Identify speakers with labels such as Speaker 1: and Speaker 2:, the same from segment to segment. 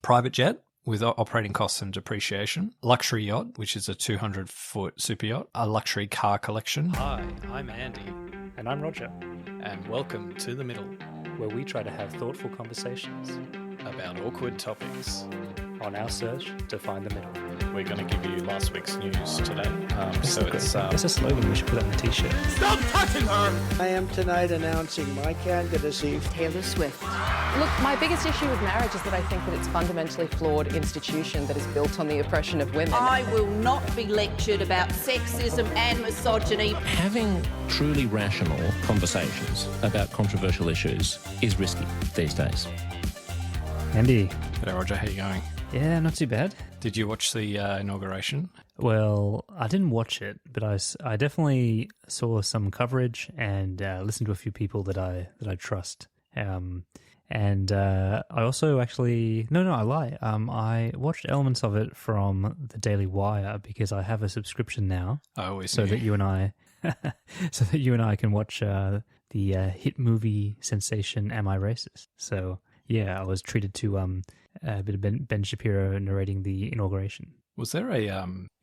Speaker 1: private jet with operating costs and depreciation, luxury yacht, which is a 200-foot super yacht, a luxury car collection. Hi, I'm Andy.
Speaker 2: And I'm Roger.
Speaker 1: And welcome to The Middle,
Speaker 2: where we try to have thoughtful conversations
Speaker 1: about awkward topics
Speaker 2: on our search to find the middle.
Speaker 1: We're going to give you last week's news today.
Speaker 2: It's a slogan we should put on a t-shirt.
Speaker 3: Stop touching her!
Speaker 4: I am tonight announcing my candidacy.
Speaker 5: Taylor Swift. Look, my biggest issue with marriage is that I think that it's a fundamentally flawed institution that is built on the oppression of women.
Speaker 6: I will not be lectured about sexism and misogyny.
Speaker 7: Having truly rational conversations about controversial issues is risky these days.
Speaker 2: Andy.
Speaker 1: Hello, Roger. How are you going?
Speaker 2: Yeah, not too bad.
Speaker 1: Did you watch the inauguration?
Speaker 2: Well, I didn't watch it, but I definitely saw some coverage and listened to a few people that I trust. And I also actually I lie. I watched elements of it from the Daily Wire because I have a subscription now.
Speaker 1: I always
Speaker 2: so
Speaker 1: knew.
Speaker 2: that you and I can watch the hit movie sensation Am I Racist? So yeah, I was treated to a bit of Ben Shapiro narrating the inauguration.
Speaker 1: Was there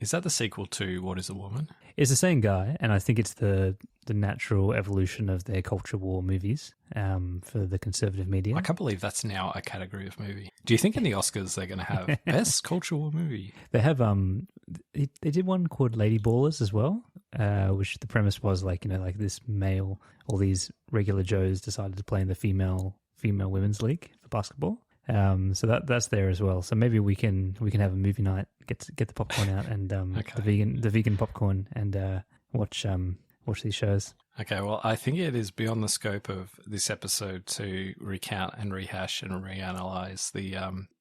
Speaker 1: is that the sequel to What is a Woman?
Speaker 2: It's the same guy, and I think it's the natural evolution of their culture war movies for the conservative media.
Speaker 1: I can't believe that's now a category of movie. Do you think in the Oscars they're going to have best culture war movie?
Speaker 2: They have they did one called Lady Ballers as well, which the premise was like this male, all these regular Joes decided to play in the female women's league for basketball. So that's there as well. So maybe we can have a movie night, get the popcorn out and the vegan popcorn and watch these shows. Okay,
Speaker 1: well, I think it is beyond the scope of this episode to recount and rehash and reanalyze the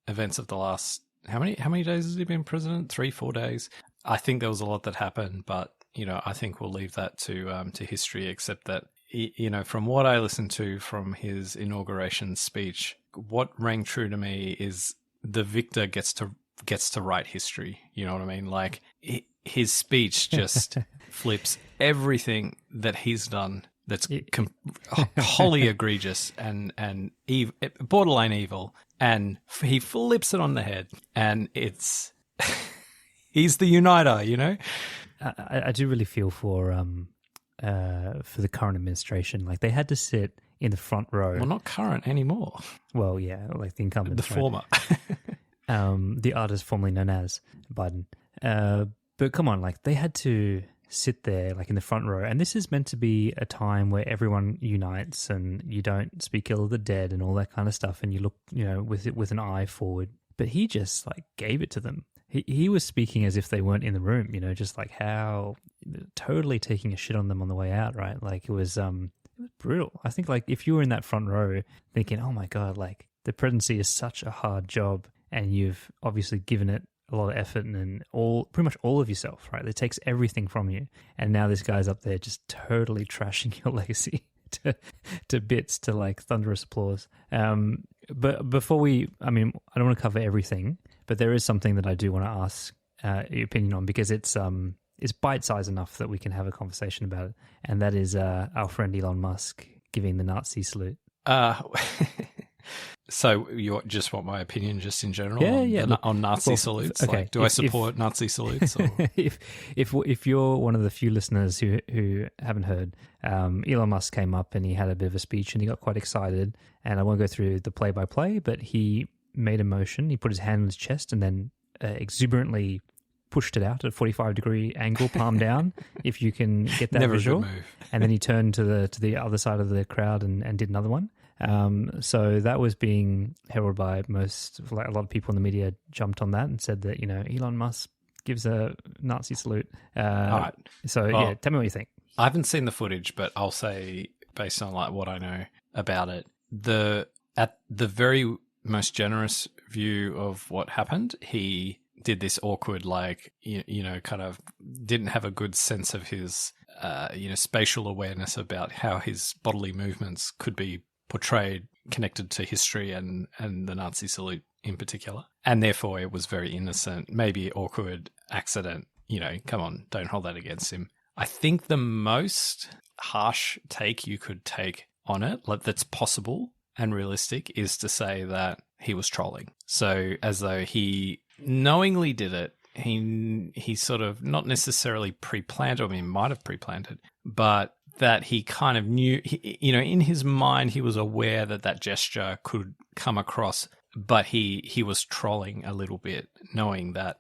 Speaker 1: events of the last how many days has he been president? 3-4 days. I think there was a lot that happened, but I think we'll leave that to history. Except that from what I listened to from his inauguration speech, what rang true to me is the victor gets to write history. You know what I mean? Like his speech just flips everything that he's done that's wholly egregious and borderline evil, and he flips it on the head, and it's he's the uniter.
Speaker 2: I do really feel for the current administration. Like they had to sit in the front row.
Speaker 1: Well, not current anymore.
Speaker 2: Well, yeah, like the incumbent.
Speaker 1: The former.
Speaker 2: The artist formerly known as Biden. But come on, like they had to sit there like in the front row. And this is meant to be a time where everyone unites and you don't speak ill of the dead and all that kind of stuff. And you look, with an eye forward. But he just like gave it to them. He was speaking as if they weren't in the room, just like how totally taking a shit on them on the way out, right? Like it was brutal. I think like if you were in that front row thinking, oh my God, like the presidency is such a hard job and you've obviously given it a lot of effort and pretty much all of yourself, right? It takes everything from you. And now this guy's up there just totally trashing your legacy to bits, to like thunderous applause. But before I don't want to cover everything, but there is something that I do want to ask your opinion on because it's bite-sized enough that we can have a conversation about it, and that is our friend Elon Musk giving the Nazi salute.
Speaker 1: So you just want my opinion just in general on Nazi salutes?
Speaker 2: Okay.
Speaker 1: Like, do I support Nazi salutes? Or?
Speaker 2: if you're one of the few listeners who haven't heard, Elon Musk came up and he had a bit of a speech and he got quite excited, and I won't go through the play-by-play, but he made a motion, he put his hand on his chest and then exuberantly pushed it out at a 45-degree angle, palm down, if you can get that visual.
Speaker 1: Never a good move.
Speaker 2: And then he turned to the other side of the crowd and did another one. So that was being heralded by a lot of people in the media jumped on that and said that, Elon Musk gives a Nazi salute.
Speaker 1: All right.
Speaker 2: So tell me what you think.
Speaker 1: I haven't seen the footage, but I'll say based on like what I know about it, at the very most generous view of what happened, he did this awkward, like, kind of didn't have a good sense of his, spatial awareness about how his bodily movements could be portrayed, connected to history and the Nazi salute in particular. And therefore it was very innocent, maybe awkward accident. Come on, don't hold that against him. I think the most harsh take you could take on it, that's possible, and realistic is to say that he was trolling. So as though he knowingly did it, he sort of not necessarily pre-planned, I mean, might have pre-planned it, but that he kind of knew, in his mind, he was aware that gesture could come across, but he was trolling a little bit, knowing that,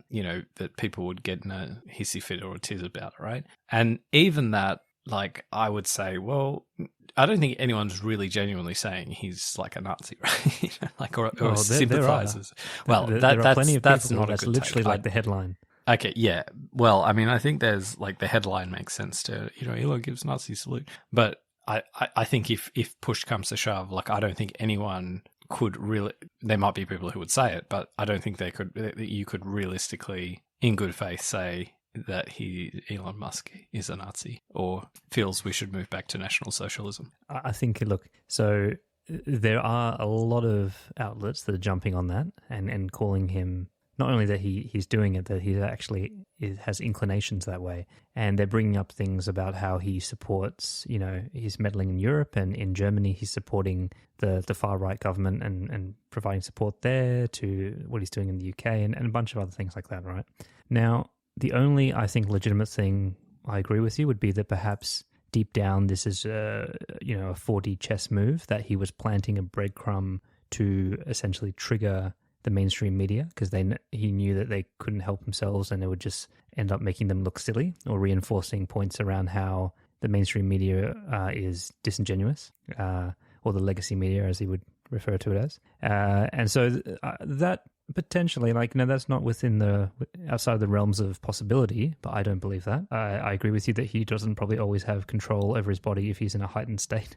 Speaker 1: that people would get in a hissy fit or a tiz about it, right? And even that, like, I would say, well, I don't think anyone's really genuinely saying he's like a Nazi, right? Like, or sympathizes.
Speaker 2: Well, there are plenty of people that's literally like the headline.
Speaker 1: Okay, yeah. Well, I mean, I think there's like the headline makes sense to, Elon gives Nazi salute. But I think if push comes to shove, like, I don't think anyone could really, there might be people who would say it, but I don't think you could realistically, in good faith, say that Elon Musk is a Nazi or feels we should move back to National Socialism.
Speaker 2: I think, look, so there are a lot of outlets that are jumping on that and calling him, not only that he's doing it, that he actually has inclinations that way. And they're bringing up things about how he supports, he's meddling in Europe, and in Germany he's supporting the far-right government and providing support there to what he's doing in the UK and a bunch of other things like that, right? Now, the only, I think, legitimate thing I agree with you would be that perhaps deep down this is a 4D chess move, that he was planting a breadcrumb to essentially trigger the mainstream media, because he knew that they couldn't help themselves and it would just end up making them look silly or reinforcing points around how the mainstream media is disingenuous, or the legacy media, as he would refer to it as. And so that potentially, that's not outside the realms of possibility, but I don't believe that. I agree with you that he doesn't probably always have control over his body if he's in a heightened state.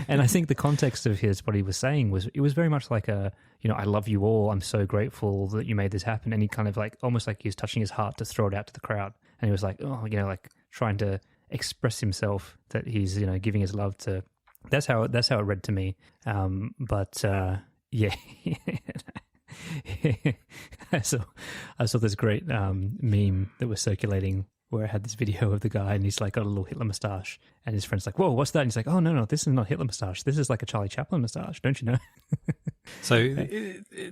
Speaker 2: And I think the context of what he was saying was very much like I love you all, I'm so grateful that you made this happen. And he kind of almost like he was touching his heart to throw it out to the crowd. And he was like, trying to express himself that he's, giving his love to. That's how it read to me. Yeah. I saw this great meme that was circulating where it had this video of the guy and he's like got a little Hitler mustache, and his friend's like, "Whoa, what's that?" And he's like, "Oh no, this is not Hitler mustache. This is like a Charlie Chaplin mustache. Don't you know?"
Speaker 1: So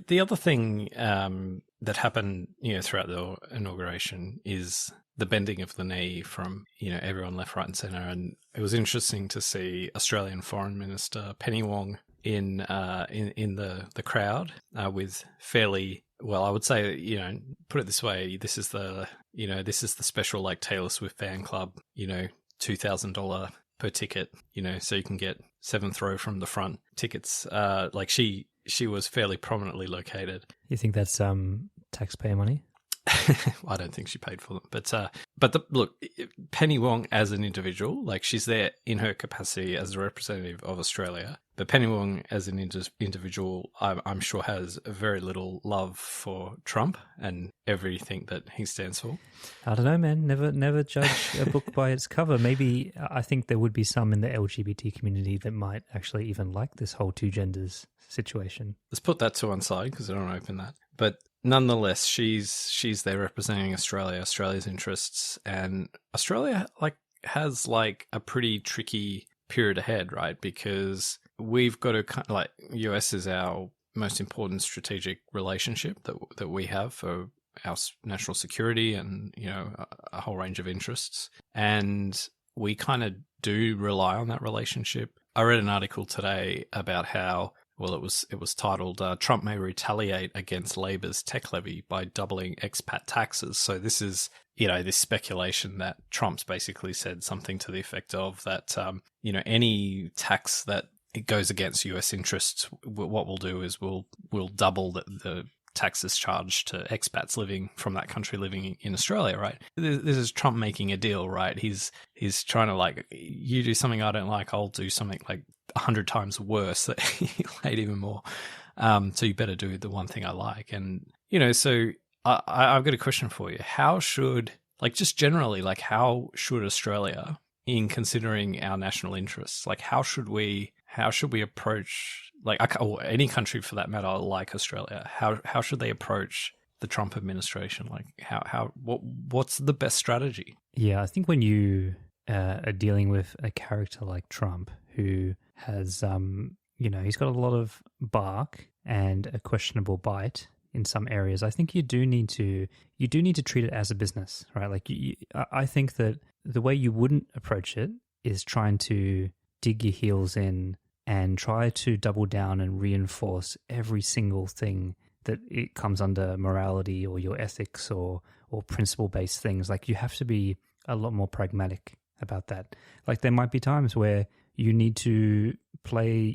Speaker 1: the other thing that happened, throughout the inauguration is the bending of the knee from, everyone left, right and centre. And it was interesting to see Australian Foreign Minister Penny Wong in the crowd with fairly, well, I would say, put it this way, this is the special like Taylor Swift fan club, $2,000 per ticket, so you can get 7th row from the front tickets. Like she was fairly prominently located.
Speaker 2: You think that's taxpayer money?
Speaker 1: I don't think she paid for them, but look, Penny Wong as an individual, like she's there in her capacity as a representative of Australia. But Penny Wong as an individual, I'm sure has very little love for Trump and everything that he stands for.
Speaker 2: I don't know, man. Never judge a book by its cover. Maybe I think there would be some in the LGBT community that might actually even like this whole two genders situation.
Speaker 1: Let's put that to one side because I don't want to open that. But nonetheless, she's there representing Australia's interests, and Australia has a pretty tricky period ahead, right? Because we've got to US is our most important strategic relationship that we have for our national security and a whole range of interests, and we kind of do rely on that relationship. I read an article today about how, well, it was titled Trump may retaliate against Labor's tech levy by doubling expat taxes. So this is, this speculation that Trump's basically said something to the effect of that, any tax that it goes against US interests, what we'll do is we'll double the taxes charged to expats living from that country living in Australia, right? This is Trump making a deal, right? He's trying to you do something I don't like, I'll do something 100 times worse that you'll hate even more. So you better do the one thing I like. And, so I've got a question for you. How should, just generally, how should Australia, in considering our national interests, how should we approach, or any country for that matter, like Australia, how should they approach the Trump administration? What's the best strategy?
Speaker 2: Yeah, I think when you are dealing with a character like Trump, who has, he's got a lot of bark and a questionable bite in some areas. I think you do need to treat it as a business, right? Like I think that the way you wouldn't approach it is trying to dig your heels in and try to double down and reinforce every single thing that it comes under morality or your ethics or principle-based things. Like you have to be a lot more pragmatic about that. Like there might be times where you need to play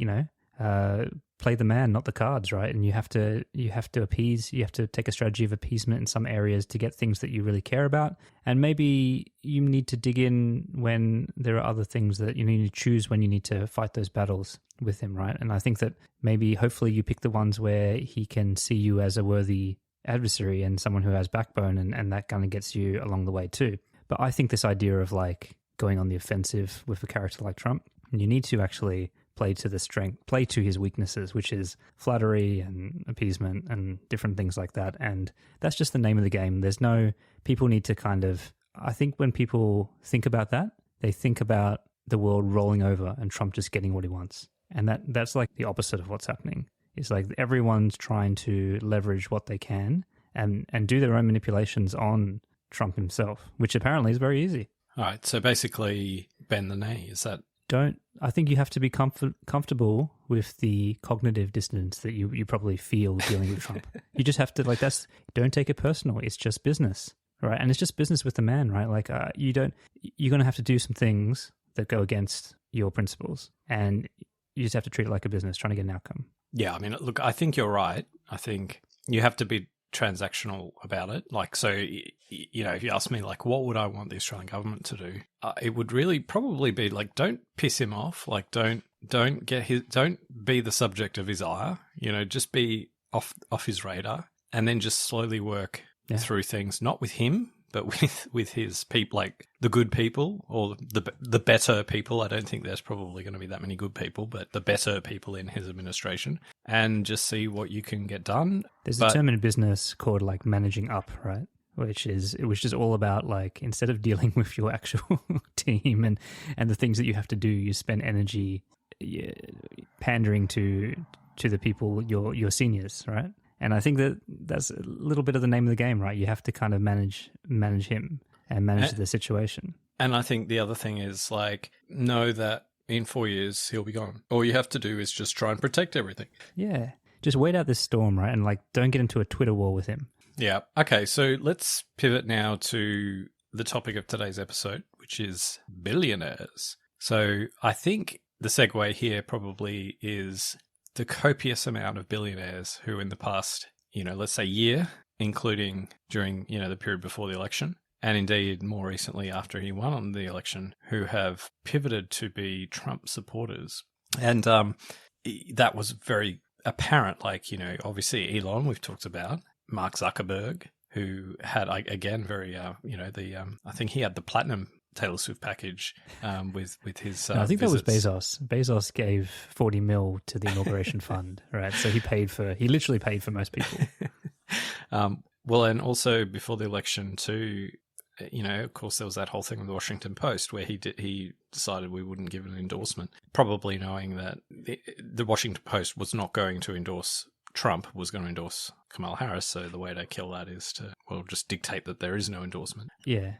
Speaker 2: the man, not the cards, right? And you have to appease, you have to take a strategy of appeasement in some areas to get things that you really care about. And maybe you need to dig in when there are other things that you need to choose when you need to fight those battles with him, right? And I think that maybe hopefully you pick the ones where he can see you as a worthy adversary and someone who has backbone, and that kind of gets you along the way too. But I think this idea of like going on the offensive with a character like Trump, you need to actually play to his weaknesses, which is flattery and appeasement and different things like that. And that's just the name of the game. People need to kind of, I think when people think about that, they think about the world rolling over and Trump just getting what he wants. And that's like the opposite of what's happening. It's like everyone's trying to leverage what they can and do their own manipulations on Trump himself, which apparently is very easy.
Speaker 1: All right. So basically bend the knee. Is that...
Speaker 2: I think you have to be comfortable with the cognitive dissonance that you probably feel dealing with Trump. You just have to, don't take it personal. It's just business, right? And it's just business with the man, right? Like you're going to have to do some things that go against your principles, and you just have to treat it like a business, trying to get an outcome.
Speaker 1: Yeah, I mean, look, I think you're right. I think you have to be transactional about it. Like, so, if you ask me, like, what would I want the Australian government to do? It would really probably be like, don't piss him off. Like, don't be the subject of his ire. Just be off his radar, and then just slowly work through things, not with him, but with his people, like the good people or the better people. I don't think there's probably going to be that many good people, but the better people in his administration, and just see what you can get done.
Speaker 2: There's a term in business called like managing up, right? Which is all about like, instead of dealing with your actual team and the things that you have to do, you spend energy pandering to the people, your seniors, right? And I think that's a little bit of the name of the game, right? You have to kind of manage him and manage the situation.
Speaker 1: And I think the other thing is like, know that in 4 years he'll be gone. All you have to do is just try and protect everything.
Speaker 2: Yeah. Just wait out this storm, right? And like, don't get into a Twitter war with him.
Speaker 1: Yeah. Okay. So let's pivot now to the topic of today's episode, which is billionaires. So I think the segue here probably is the copious amount of billionaires who in the past, let's say year, including during, the period before the election, and indeed more recently after he won the election, who have pivoted to be Trump supporters. And that was very apparent. Like, obviously Elon, we've talked about, Mark Zuckerberg, who had, again, very, I think he had the platinum Taylor Swift package with his
Speaker 2: no, I think
Speaker 1: visits.
Speaker 2: That was Bezos. Bezos gave 40 mil to the Inauguration fund, right? So he literally paid for most people.
Speaker 1: Well, and also before the election too, of course there was that whole thing with the Washington Post where he decided we wouldn't give an endorsement, probably knowing that the Washington Post was not going to endorse Trump, was going to endorse Kamala Harris. So the way to kill that is to, just dictate that there is no endorsement.
Speaker 2: Yeah.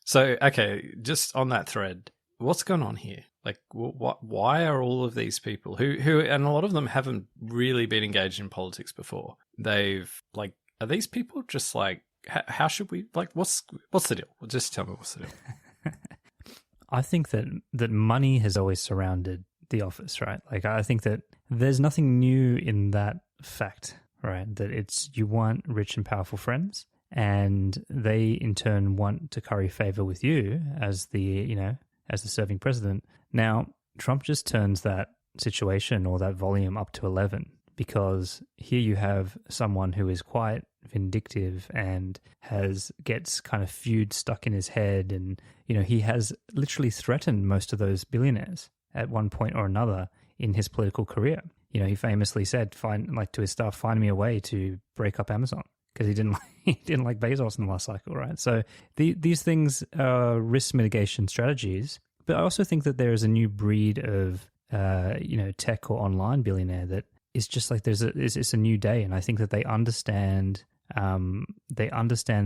Speaker 1: So, okay, just on that thread, what's going on here? Like, why are all of these people who, and a lot of them haven't really been engaged in politics before? Are these people just like, how should we, like, what's the deal? Just tell me what's the deal.
Speaker 2: I think that money has always surrounded the office, right? Like, I think that there's nothing new in that fact, right? That you want rich and powerful friends, and they in turn want to curry favor with you as the serving president. Now, Trump just turns that situation or that volume up to 11, because here you have someone who is quite vindictive and gets kind of feud stuck in his head, and he has literally threatened most of those billionaires at one point or another in his political career. He famously said, to his staff, find me a way to break up Amazon, because he didn't like Bezos in the last cycle, right? So these things are risk mitigation strategies, but I also think that there is a new breed of tech or online billionaire that is just like it's a new day, and I think that they understand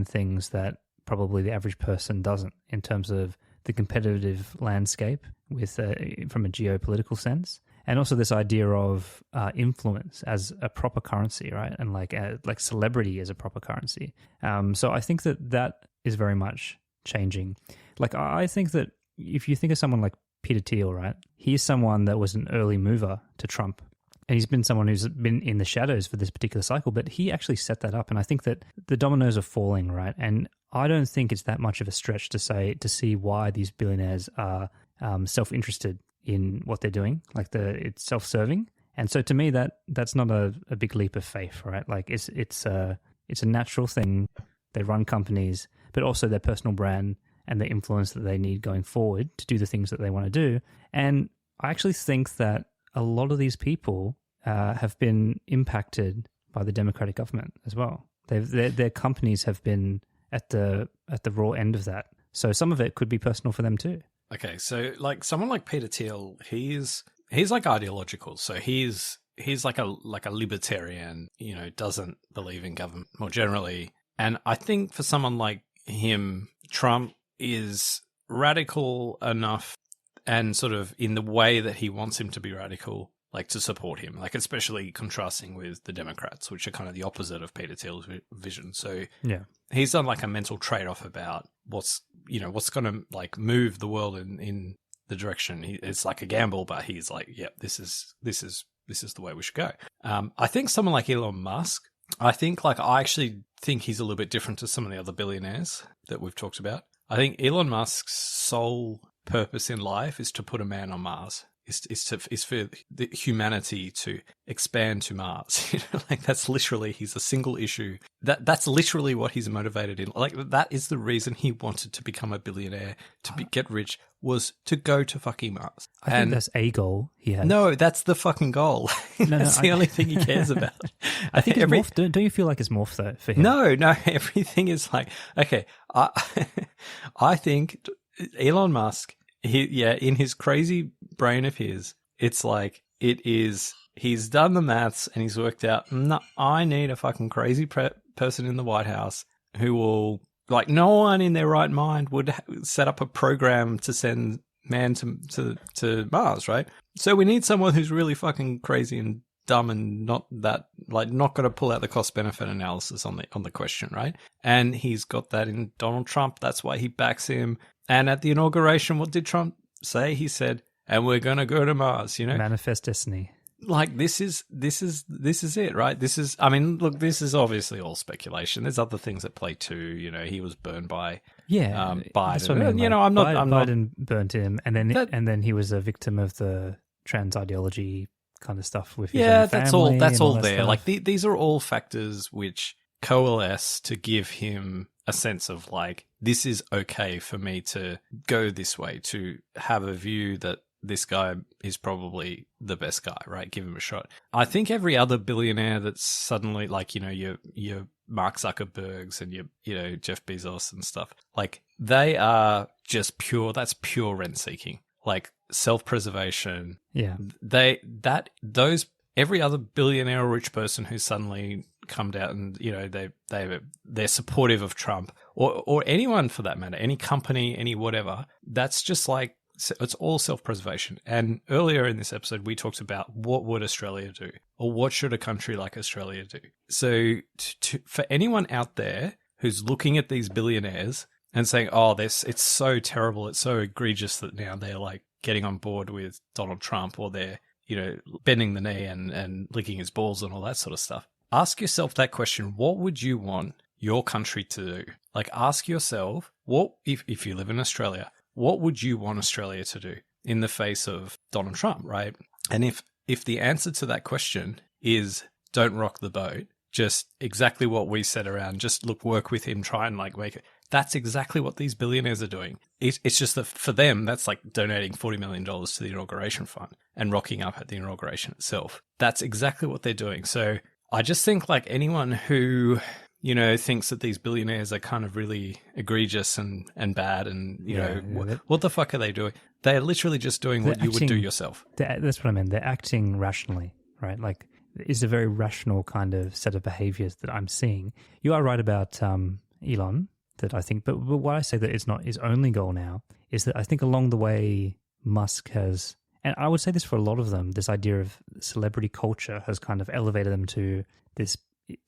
Speaker 2: things that probably the average person doesn't in terms of the competitive landscape with from a geopolitical sense, and also this idea of influence as a proper currency, right? And like celebrity as a proper currency. So I think that is very much changing. Like I think that if you think of someone like Peter Thiel, right? He's someone that was an early mover to Trump. And he's been someone who's been in the shadows for this particular cycle, but he actually set that up. And I think that the dominoes are falling, right? And I don't think it's that much of a stretch to see why these billionaires are self-interested in what they're doing. Like it's self-serving. And so to me, that's not a big leap of faith, right? Like it's a natural thing. They run companies, but also their personal brand and the influence that they need going forward to do the things that they want to do. And I actually think that a lot of these people have been impacted by the Democratic government as well. Their companies have been at the raw end of that. So some of it could be personal for them too.
Speaker 1: Okay, so like someone like Peter Thiel, he's like ideological. So he's like a libertarian, doesn't believe in government more generally. And I think for someone like him, Trump is radical enough and sort of in the way that he wants him to be radical, like to support him, like especially contrasting with the Democrats, which are kind of the opposite of Peter Thiel's vision. So yeah, he's done like a mental trade-off about what's going to like move the world in the direction. It's like a gamble, but he's like, yep, this is the way we should go. I think someone like Elon Musk, I actually think he's a little bit different to some of the other billionaires that we've talked about. I think Elon Musk's sole purpose in life is to put a man on Mars. Is for the humanity to expand to Mars. Like that's literally he's a single issue. That's literally what he's motivated in. Like that is the reason he wanted to become a billionaire, get rich, was to go to fucking Mars.
Speaker 2: I think that's a goal he has.
Speaker 1: No, that's the fucking goal. That's the only thing he cares about.
Speaker 2: I think it's morphed. Don't you feel like it's morphed though for him?
Speaker 1: No, everything is like okay. I think Elon Musk. In his crazy brain of his, it's like he's done the maths and he's worked out, no, I need a fucking crazy person in the White House who will, like no one in their right mind would set up a program to send man to Mars, right? So we need someone who's really fucking crazy and dumb and not going to pull out the cost benefit analysis on the question, right? And he's got that in Donald Trump. That's why he backs him. And at the inauguration, what did Trump say? He said, "And we're going to go to Mars."
Speaker 2: Manifest destiny.
Speaker 1: Like this is it, right? This is obviously all speculation. There's other things at play too. He was burned by Biden.
Speaker 2: Biden burnt him, and then he was a victim of the trans ideology kind of stuff with his own family.
Speaker 1: That's all there.
Speaker 2: Stuff.
Speaker 1: Like these are all factors which coalesce to give him a sense of like, this is okay for me to go this way, to have a view that this guy is probably the best guy, right? Give him a shot. I think every other billionaire that's suddenly like, your Mark Zuckerbergs and your Jeff Bezos and stuff, like they are just that's pure rent seeking, like self-preservation.
Speaker 2: Yeah.
Speaker 1: Every other billionaire or rich person who's suddenly come out and they're supportive of Trump or anyone for that matter, any company, any whatever, that's just like it's all self-preservation. And earlier in this episode we talked about what would Australia do, or what should a country like Australia do. So for anyone out there who's looking at these billionaires and saying, oh, it's so terrible, it's so egregious that now they're like getting on board with Donald Trump, or they're bending the knee and licking his balls and all that sort of stuff, ask yourself that question. What would you want your country to do? Like, ask yourself, what if you live in Australia, what would you want Australia to do in the face of Donald Trump, right? And if the answer to that question is don't rock the boat, just exactly what we said around, just work with him, try and like make it. That's exactly what these billionaires are doing. It's just that for them, that's like donating $40 million to the inauguration fund and rocking up at the inauguration itself. That's exactly what they're doing. So I just think like anyone who, thinks that these billionaires are kind of really egregious and bad, and what the fuck are they doing? They're literally just doing what you would do yourself.
Speaker 2: That's what I mean. They're acting rationally, right? Like, it's a very rational kind of set of behaviors that I'm seeing. You are right about Elon, that I think, but what I say that it's not his only goal now is that I think along the way Musk has, and I would say this for a lot of them, this idea of celebrity culture has kind of elevated them to this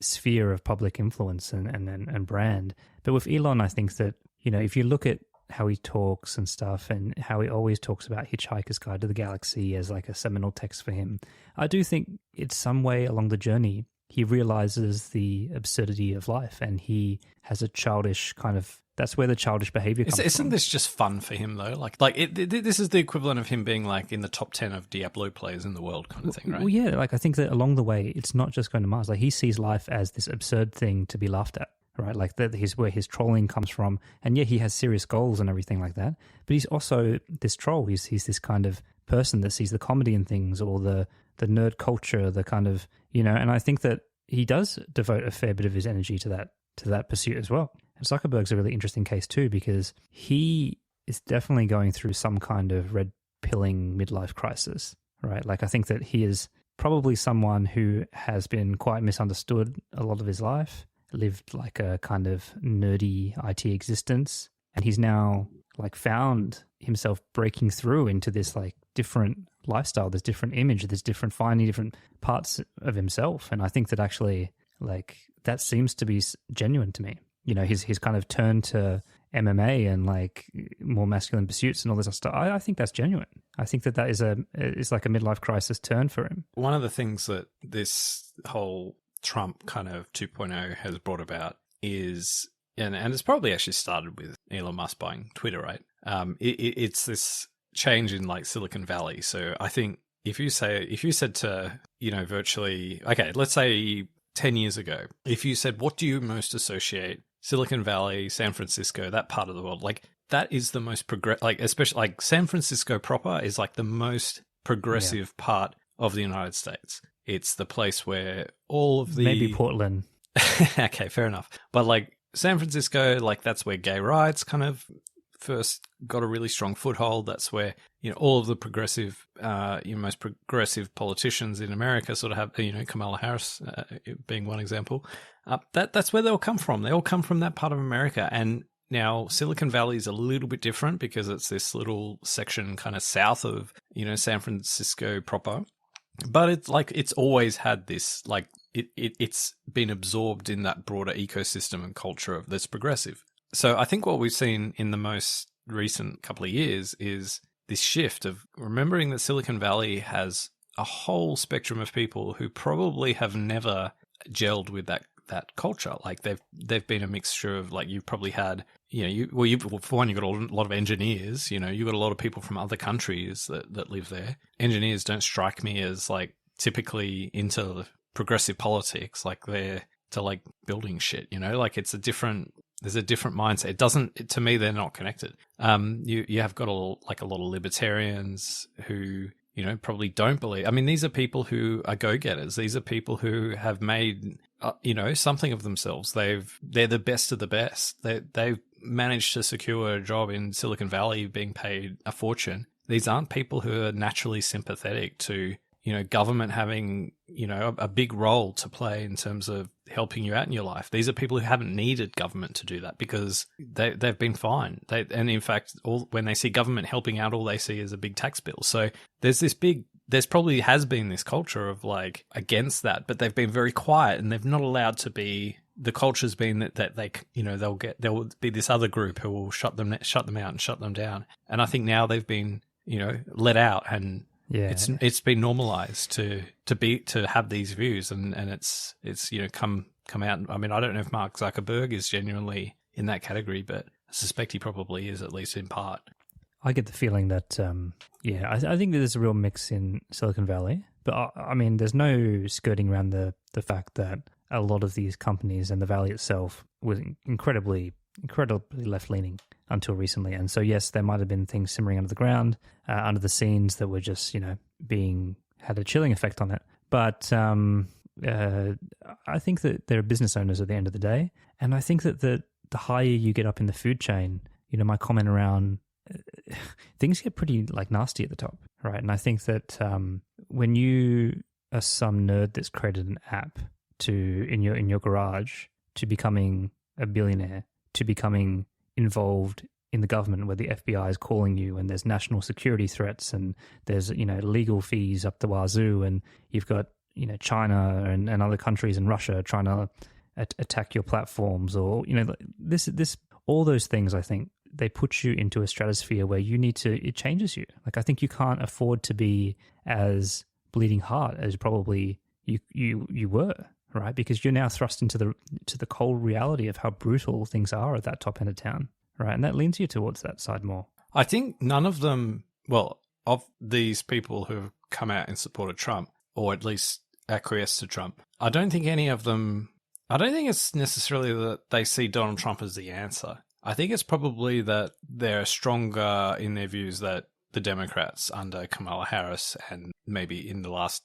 Speaker 2: sphere of public influence and brand. But with Elon, I think that, if you look at how he talks and stuff, and how he always talks about Hitchhiker's Guide to the Galaxy as like a seminal text for him, I do think it's some way along the journey he realizes the absurdity of life, and he has a childish kind of, that's where the childish behavior comes from.
Speaker 1: Isn't this just fun for him though? This is the equivalent of him being like in the top 10 of Diablo players in the world kind of thing, right?
Speaker 2: Well, yeah, like I think that along the way, it's not just going to Mars. Like, he sees life as this absurd thing to be laughed at, right? Like, that is where his trolling comes from. And yeah, he has serious goals and everything like that. But he's also this troll. He's this kind of person that sees the comedy in things, or the nerd culture, the kind of, and I think that he does devote a fair bit of his energy to that pursuit as well. And Zuckerberg's a really interesting case too, because he is definitely going through some kind of red pilling midlife crisis, right? Like, I think that he is probably someone who has been quite misunderstood a lot of his life, lived like a kind of nerdy IT existence, and he's now like found himself breaking through into this like different lifestyle, this different image, this different, finding different parts of himself. And I think that actually, like, that seems to be genuine to me. His kind of turn to MMA and like more masculine pursuits and all this stuff. I think that's genuine. I think that is like a midlife crisis turn for him.
Speaker 1: One of the things that this whole Trump kind of 2.0 has brought about is, and it's probably actually started with Elon Musk buying Twitter, right? It's this change in like Silicon Valley. So I think if you said to, virtually, okay, let's say 10 years ago, if you said, what do you most associate Silicon Valley, San Francisco, that part of the world, like, that is the most especially like San Francisco proper is like the most progressive part of the United States. It's the place where all of the...
Speaker 2: Maybe Portland.
Speaker 1: Okay, fair enough. But like San Francisco, like, that's where gay rights kind of first got a really strong foothold. That's where, all of the progressive, most progressive politicians in America sort of have, Kamala Harris being one example. That's where they all come from. They all come from that part of America. And now Silicon Valley is a little bit different because it's this little section kind of south of, San Francisco proper. But it's always had this, like, it's been absorbed in that broader ecosystem and culture that's progressive. So I think what we've seen in the most recent couple of years is this shift of remembering that Silicon Valley has a whole spectrum of people who probably have never gelled with that culture. Like, they've been a mixture of, like, you've probably had, for one, you've got a lot of engineers, you've got a lot of people from other countries that live there. Engineers don't strike me as like typically into progressive politics, like they're to like building shit, like there's a different mindset. To me, they're not connected. You have got a lot of libertarians who, probably don't believe. I mean, these are people who are go-getters. These are people who have made, something of themselves. They're the best of the best. They've managed to secure a job in Silicon Valley being paid a fortune. These aren't people who are naturally sympathetic to, government having, a big role to play in terms of helping you out in your life. These are people who haven't needed government to do that because they've been fine. And in fact, when they see government helping out, all they see is a big tax bill. So there's probably has been this culture of like against that, but they've been very quiet and they've not allowed to be. The culture's been that they, there'll be this other group who will shut them out and shut them down. And I think now they've been, let out, and
Speaker 2: yeah,
Speaker 1: it's been normalized to have these views, and it's come out. I mean, I don't know if Mark Zuckerberg is genuinely in that category, but I suspect he probably is, at least in part.
Speaker 2: I get the feeling that, I think there's a real mix in Silicon Valley, but I mean, there's no skirting around the fact that a lot of these companies and the Valley itself was incredibly left-leaning until recently. And so, yes, there might have been things simmering under the ground, under the scenes that were just, had a chilling effect on it. But I think that they're business owners at the end of the day. And I think that the higher you get up in the food chain, my comment around things get pretty like nasty at the top, right? And I think that when you are some nerd that's created an app in your garage, to becoming a billionaire, to becoming involved in the government where the FBI is calling you and there's national security threats and there's legal fees up the wazoo, and you've got China and other countries and Russia trying to attack your platforms, or this all those things. I think they put you into a stratosphere where it changes you. Like, I think you can't afford to be as bleeding heart as probably you were, right? Because you're now thrust into the cold reality of how brutal things are at that top end of town, right? And that leans you towards that side more.
Speaker 1: I think none of them, well, of these people who have come out in support of Trump, or at least acquiesced to Trump, I don't think it's necessarily that they see Donald Trump as the answer. I think it's probably that they're stronger in their views that the Democrats under Kamala Harris and maybe in the last,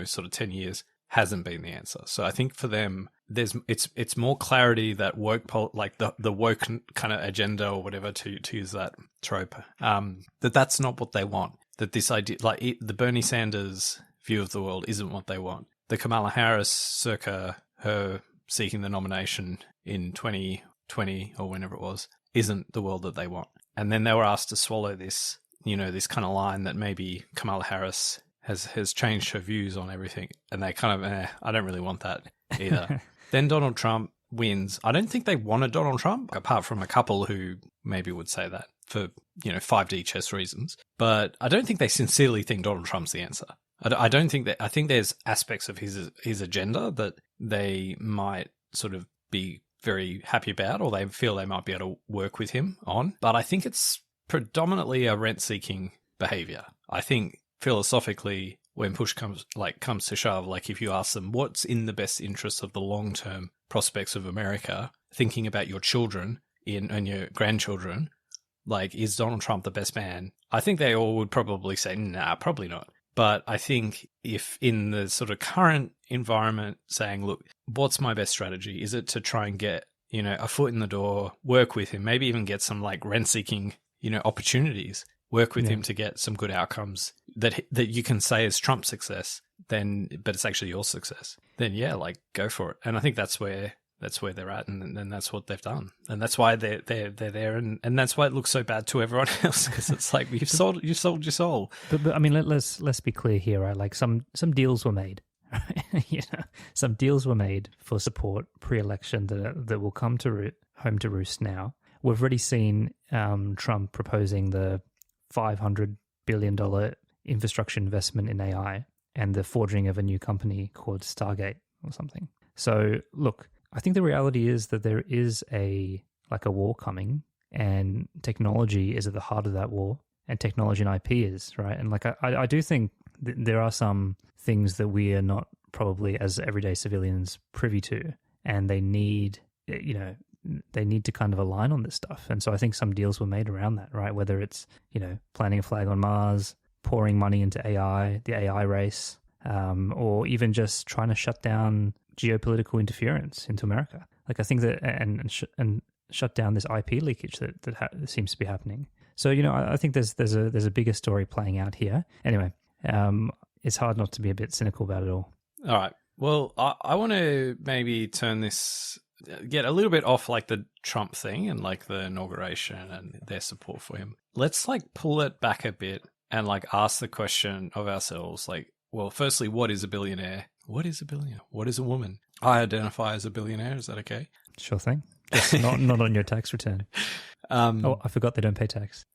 Speaker 1: sort of 10 years hasn't been the answer. So I think for them, it's more clarity that the woke kind of agenda or whatever, to use that trope, that's not what they want. That this idea, the Bernie Sanders view of the world isn't what they want. The Kamala Harris, circa her seeking the nomination in 2020 or whenever it was, isn't the world that they want. And then they were asked to swallow this, this kind of line that maybe Kamala Harris has changed her views on everything. And they kind of, I don't really want that either. Then Donald Trump wins. I don't think they wanted Donald Trump, apart from a couple who maybe would say that for, 5D chess reasons. But I don't think they sincerely think Donald Trump's the answer. I don't think that. I think there's aspects of his agenda that they might sort of be very happy about, or they feel they might be able to work with him on. But I think it's predominantly a rent-seeking behavior. I think philosophically, when push comes to shove, like if you ask them what's in the best interest of the long-term prospects of America, thinking about your children and your grandchildren, like, is Donald Trump the best man? I think they all would probably say, nah, probably not. But I think if in the sort of current environment saying, look, what's my best strategy? Is it to try and get, a foot in the door, work with him, maybe even get some like rent-seeking, opportunities, work with him to get some good outcomes that you can say is Trump's success, but it's actually your success. Then go for it. And I think that's where they're at, and that's what they've done, and that's why they're there, and that's why it looks so bad to everyone else, because it's like you've sold your soul.
Speaker 2: But I mean, let's be clear here, right? Like some deals were made, some deals were made for support pre-election that will come to home to roost now. We've already seen Trump proposing the $500 billion infrastructure investment in AI and the forging of a new company called Stargate or something. So look, I think the reality is that there is a war coming, and technology is at the heart of that war, and technology and IP is, right? And I do think there are some things that we are not probably as everyday civilians privy to, and they need to kind of align on this stuff. And so I think some deals were made around that, right? Whether it's, planting a flag on Mars, pouring money into AI, the AI race, or even just trying to shut down geopolitical interference into America. Like, I think that and shut down this IP leakage that seems to be happening. So I think there's a bigger story playing out here. Anyway, it's hard not to be a bit cynical about it all.
Speaker 1: All right. Well, I want to maybe turn this, get a little bit off like the Trump thing and like the inauguration and their support for him. Let's pull it back a bit and ask the question of ourselves. Well, firstly, what is a billionaire? What is a billionaire? What is a woman? I identify as a billionaire. Is that okay?
Speaker 2: Sure thing. Just not on your tax return. I forgot they don't pay tax.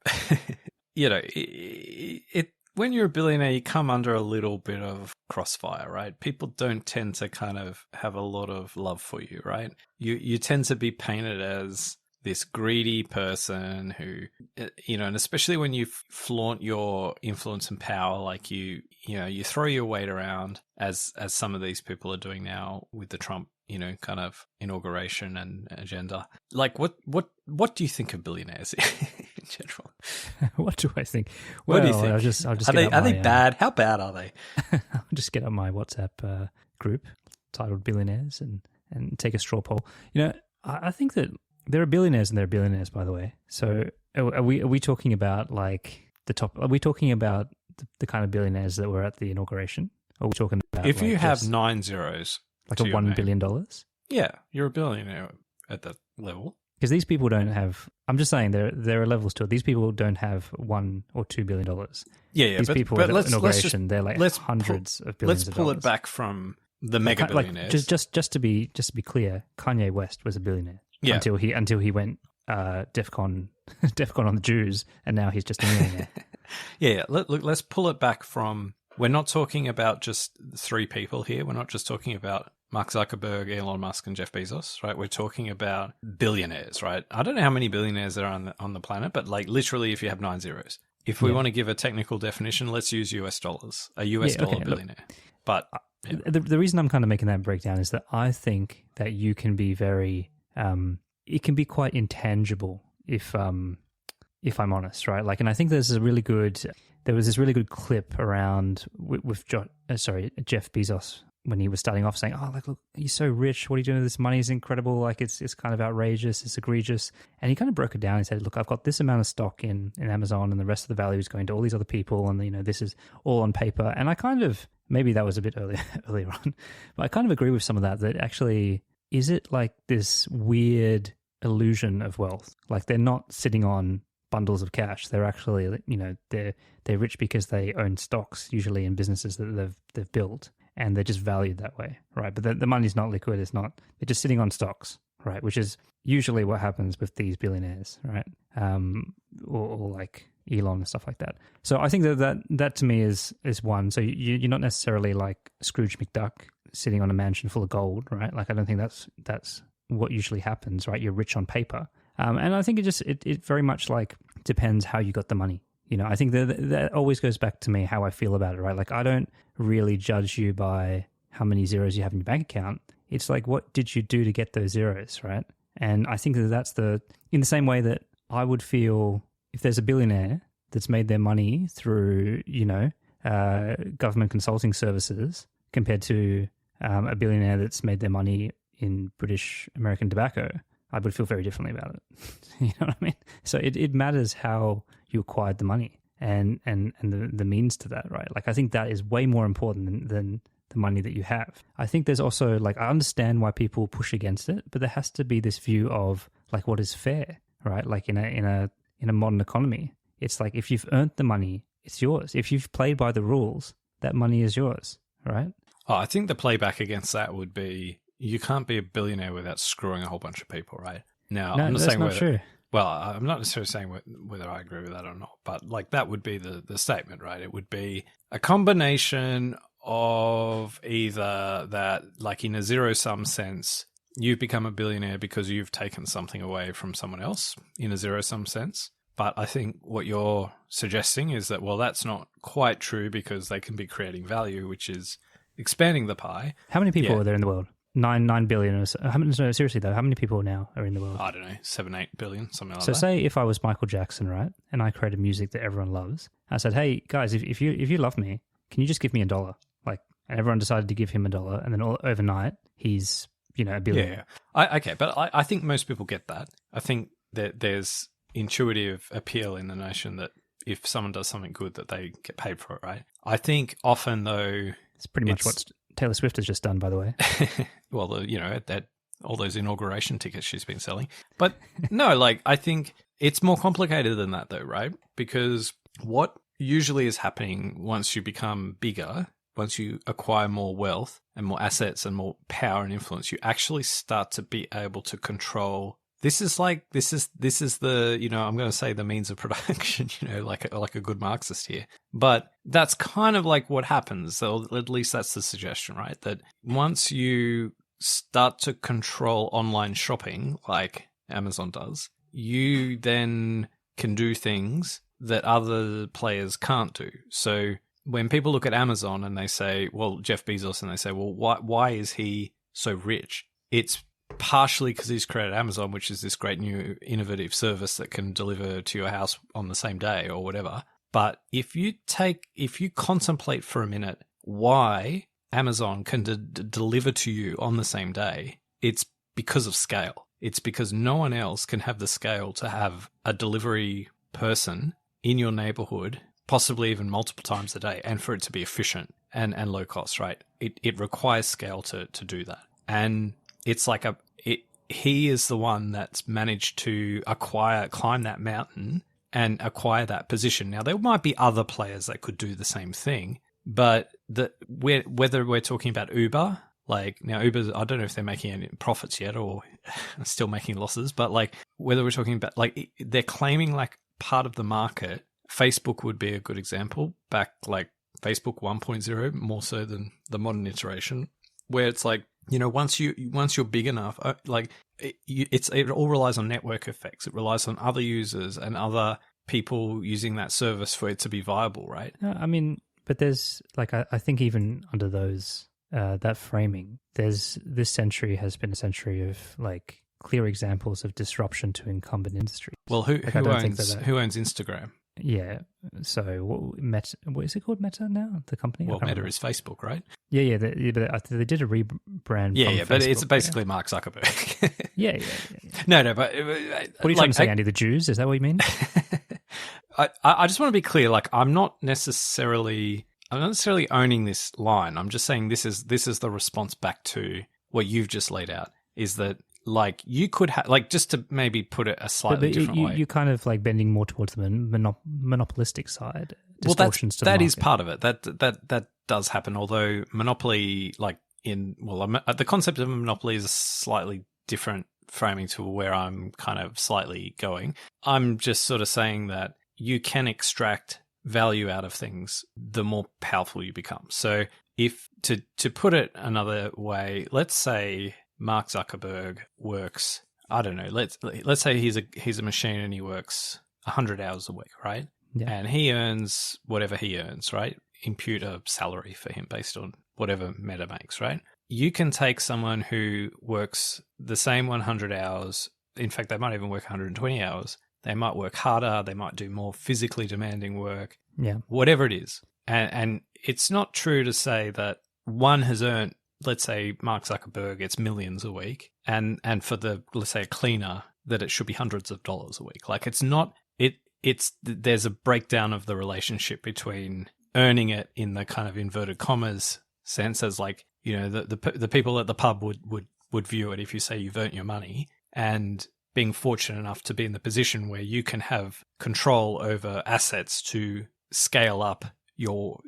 Speaker 1: When you're a billionaire, you come under a little bit of crossfire, right? People don't tend to kind of have a lot of love for you, right? You tend to be painted as this greedy person who, and especially when you flaunt your influence and power, you throw your weight around as some of these people are doing now with the Trump, kind of inauguration and agenda. What do you think of billionaires in general?
Speaker 2: What do I think?
Speaker 1: What do you think?
Speaker 2: I'll just
Speaker 1: are they bad? How bad are they?
Speaker 2: I'll just get on my WhatsApp group. titled Billionaires and take a straw poll. You know, I think that there are billionaires and there are billionaires, by the way. So are we talking about like the top? Are we talking about the kind of billionaires that were at the inauguration? Or are we talking about
Speaker 1: if you
Speaker 2: like
Speaker 1: have
Speaker 2: just
Speaker 1: 9 zeros,
Speaker 2: like
Speaker 1: to
Speaker 2: a
Speaker 1: your
Speaker 2: $1
Speaker 1: name,
Speaker 2: billion?
Speaker 1: yeah, you're a billionaire at that level.
Speaker 2: Because these people don't have. I'm just saying there are levels to it. These people don't have $1 or $2 billion.
Speaker 1: Yeah,
Speaker 2: These people at the inauguration, they're like hundreds of billions.
Speaker 1: Let's pull
Speaker 2: of
Speaker 1: it
Speaker 2: dollars.
Speaker 1: back from the mega billionaires.
Speaker 2: Just to be clear, Kanye West was a billionaire until he went DEFCON on the Jews, and now he's just a millionaire.
Speaker 1: Yeah. Let's pull it back from. We're not talking about just 3 people here. We're not just talking about Mark Zuckerberg, Elon Musk, and Jeff Bezos, right? We're talking about billionaires, right? I don't know how many billionaires there are on the planet, but like literally, if you have 9 zeros, if we want to give a technical definition, let's use US dollars. A US dollar billionaire. But yeah.
Speaker 2: The reason I'm kind of making that breakdown is that I think that you can be very, it can be quite intangible if I'm honest, right? Like, and I think there was this really good clip around with Jeff Bezos when he was starting off saying, "Oh, like, look, he's so rich. What are you doing with this money? Is incredible. Like, it's kind of outrageous. It's egregious." And he kind of broke it down. He said, "Look, I've got this amount of stock in Amazon, and the rest of the value is going to all these other people, and you know, this is all on paper." And I kind of, maybe that was a bit earlier on, but I kind of agree with some of that. That actually, is it like this weird illusion of wealth? Like, they're not sitting on bundles of cash. They're actually, you know, they're rich because they own stocks, usually in businesses that they've built, and they're just valued that way, right? But the money's not liquid. It's not. They're just sitting on stocks, right? Which is usually what happens with these billionaires, right? Or like Elon and stuff like that. So I think that to me is one. So you're not necessarily like Scrooge McDuck sitting on a mansion full of gold, right? Like, I don't think that's what usually happens, right? You're rich on paper. And I think it very much like depends how you got the money. You know, I think that always goes back to me how I feel about it, right? Like, I don't really judge you by how many zeros you have in your bank account. It's like, what did you do to get those zeros, right? And I think that's in the same way that I would feel if there's a billionaire that's made their money through, you know, government consulting services compared to a billionaire that's made their money in British American tobacco, I would feel very differently about it. You know what I mean? So it matters how you acquired the money and the means to that, right? Like, I think that is way more important than the money that you have. I think there's also, like, I understand why people push against it, but there has to be this view of like what is fair, right? Like in a modern economy, it's like if you've earned the money, it's yours. If you've played by the rules, that money is yours, right?
Speaker 1: Oh, I think the playback against that would be you can't be a billionaire without screwing a whole bunch of people, right? Now,
Speaker 2: No,
Speaker 1: I'm not
Speaker 2: that's
Speaker 1: saying
Speaker 2: not
Speaker 1: whether,
Speaker 2: true.
Speaker 1: well, I'm not necessarily saying whether I agree with that or not, but like that would be the statement, right? It would be a combination of either that, like in a zero-sum sense, you've become a billionaire because you've taken something away from someone else in a zero-sum sense. But I think what you're suggesting is that, well, that's not quite true because they can be creating value, which is expanding the pie.
Speaker 2: How many people are there in the world? 9 billion or so. No, seriously though, how many people now are in the world?
Speaker 1: I don't know, 7-8 billion, something like
Speaker 2: so
Speaker 1: that.
Speaker 2: So say if I was Michael Jackson, right, and I created music that everyone loves, I said, hey guys, if you love me, can you just give me $1? Like, and everyone decided to give him $1, and then overnight he's, you know, a billionaire.
Speaker 1: Yeah. Okay, but I think most people get that. I think that there's intuitive appeal in the notion that if someone does something good, that they get paid for it, right? I think often though,
Speaker 2: it's pretty much what Taylor Swift has just done, by the way.
Speaker 1: Well, you know, that all those inauguration tickets she's been selling. But no, like, I think it's more complicated than that though, right? Because what usually is happening once you become bigger, once you acquire more wealth and more assets and more power and influence, you actually start to be able to control. This is the, you know, I'm going to say the means of production, you know, like a good Marxist here. But that's kind of like what happens. So at least that's the suggestion, right? That once you start to control online shopping, like Amazon does, you then can do things that other players can't do. So when people look at Amazon and they say, well, Jeff Bezos, and they say, well, why is he so rich? It's partially because he's created Amazon, which is this great new innovative service that can deliver to your house on the same day or whatever. But if you contemplate for a minute why Amazon can deliver to you on the same day, it's because of scale. It's because no one else can have the scale to have a delivery person in your neighborhood, possibly even multiple times a day, and for it to be efficient and low cost, right? It requires scale to do that. And it's like he is the one that's managed to climb that mountain and acquire that position. Now, there might be other players that could do the same thing, but whether we're talking about Uber, like now Uber, I don't know if they're making any profits yet or still making losses, but like whether we're talking about like they're claiming like part of the market. Facebook would be a good example, back like Facebook 1.0, more so than the modern iteration, where it's like, you know, once you're big enough, like it all relies on network effects. It relies on other users and other people using that service for it to be viable, right?
Speaker 2: I mean, but there's like I think even under those that framing, this century has been a century of like clear examples of disruption to incumbent industries.
Speaker 1: Well, who owns Instagram?
Speaker 2: Yeah. So what is it called? Meta now, the company?
Speaker 1: Well, Meta is Facebook, right?
Speaker 2: Yeah. They did a rebrand.
Speaker 1: Yeah, but
Speaker 2: Facebook,
Speaker 1: it's basically Mark Zuckerberg.
Speaker 2: Yeah.
Speaker 1: No, but
Speaker 2: what are you trying to say, Andy? The Jews? Is that what you mean?
Speaker 1: I just want to be clear. Like, I'm not necessarily owning this line. I'm just saying this is the response back to what you've just laid out. Is that like you could have, like, just to maybe put it a slightly different way.
Speaker 2: You're kind of like bending more towards the monopolistic side.
Speaker 1: Well, that is
Speaker 2: market.
Speaker 1: part of it. That does happen. Although monopoly, like the concept of a monopoly is a slightly different framing to where I'm kind of slightly going. I'm just sort of saying that you can extract value out of things the more powerful you become. So if to put it another way, let's say Mark Zuckerberg works, I don't know, let's say he's a machine and he works 100 hours a week, right?
Speaker 2: Yeah.
Speaker 1: And he earns whatever he earns, right? Impute a salary for him based on whatever Meta makes, right? You can take someone who works the same 100 hours. In fact, they might even work 120 hours. They might work harder. They might do more physically demanding work.
Speaker 2: Yeah.
Speaker 1: Whatever it is. And it's not true to say that one has earned, let's say Mark Zuckerberg gets millions a week, and for let's say a cleaner, that it should be hundreds of dollars a week. Like, it's not, there's a breakdown of the relationship between earning it in the kind of inverted commas sense, as like, you know, the people at the pub would view it if you say you've earned your money, and being fortunate enough to be in the position where you can have control over assets to scale up your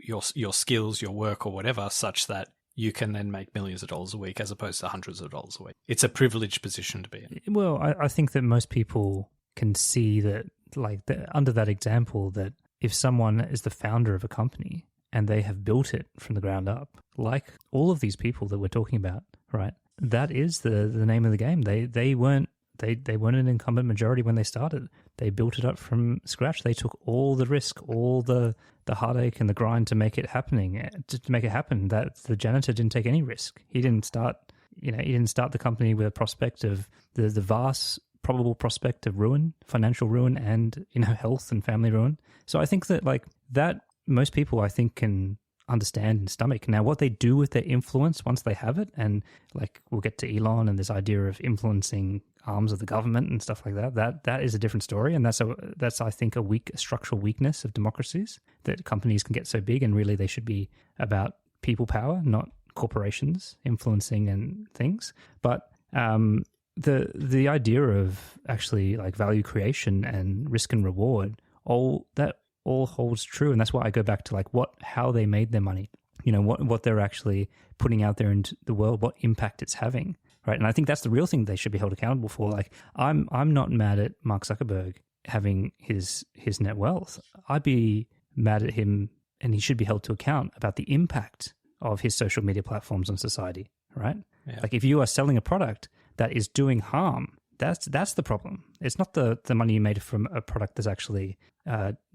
Speaker 1: skills, your work or whatever, such that you can then make millions of dollars a week as opposed to hundreds of dollars a week. It's a privileged position to be in.
Speaker 2: Well, I think that most people can see that, like, under that example, that if someone is the founder of a company and they have built it from the ground up, like all of these people that we're talking about, right? That is the name of the game. They weren't an incumbent majority when they started. They built it up from scratch. They took all the risk, all the heartache and the grind to make it happen. That the janitor didn't take any risk. He didn't start the company with a prospect of the vast probable prospect of ruin, financial ruin, and, you know, health and family ruin. So I think that most people, I think, can understand and stomach. Now, what they do with their influence once they have it, and like we'll get to Elon and this idea of influencing arms of the government and stuff like that is a different story, and that's I think a structural weakness of democracies, that companies can get so big, and really they should be about people power, not corporations influencing and things. But the idea of actually like value creation and risk and reward, all holds true, and that's why I go back to like how they made their money, you know, what they're actually putting out there into the world, what impact it's having, right? And I think that's the real thing they should be held accountable for. Like I'm not mad at Mark Zuckerberg having his net wealth. I'd be mad at him, and he should be held to account about the impact of his social media platforms on society, right? Yeah. Like if you are selling a product that is doing harm, that's the problem. It's not the money you made from a product that's actually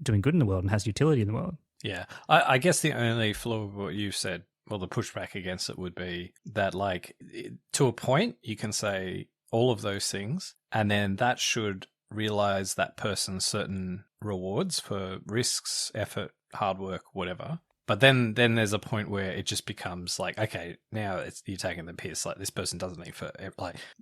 Speaker 2: doing good in the world and has utility in the world.
Speaker 1: Yeah. I guess the only flaw of what you've said, well, the pushback against it would be that, like, to a point, you can say all of those things, and then that should realize that person's certain rewards for risks, effort, hard work, whatever. But then there's a point where it just becomes like, okay, now you're taking the piss. Like, this person doesn't need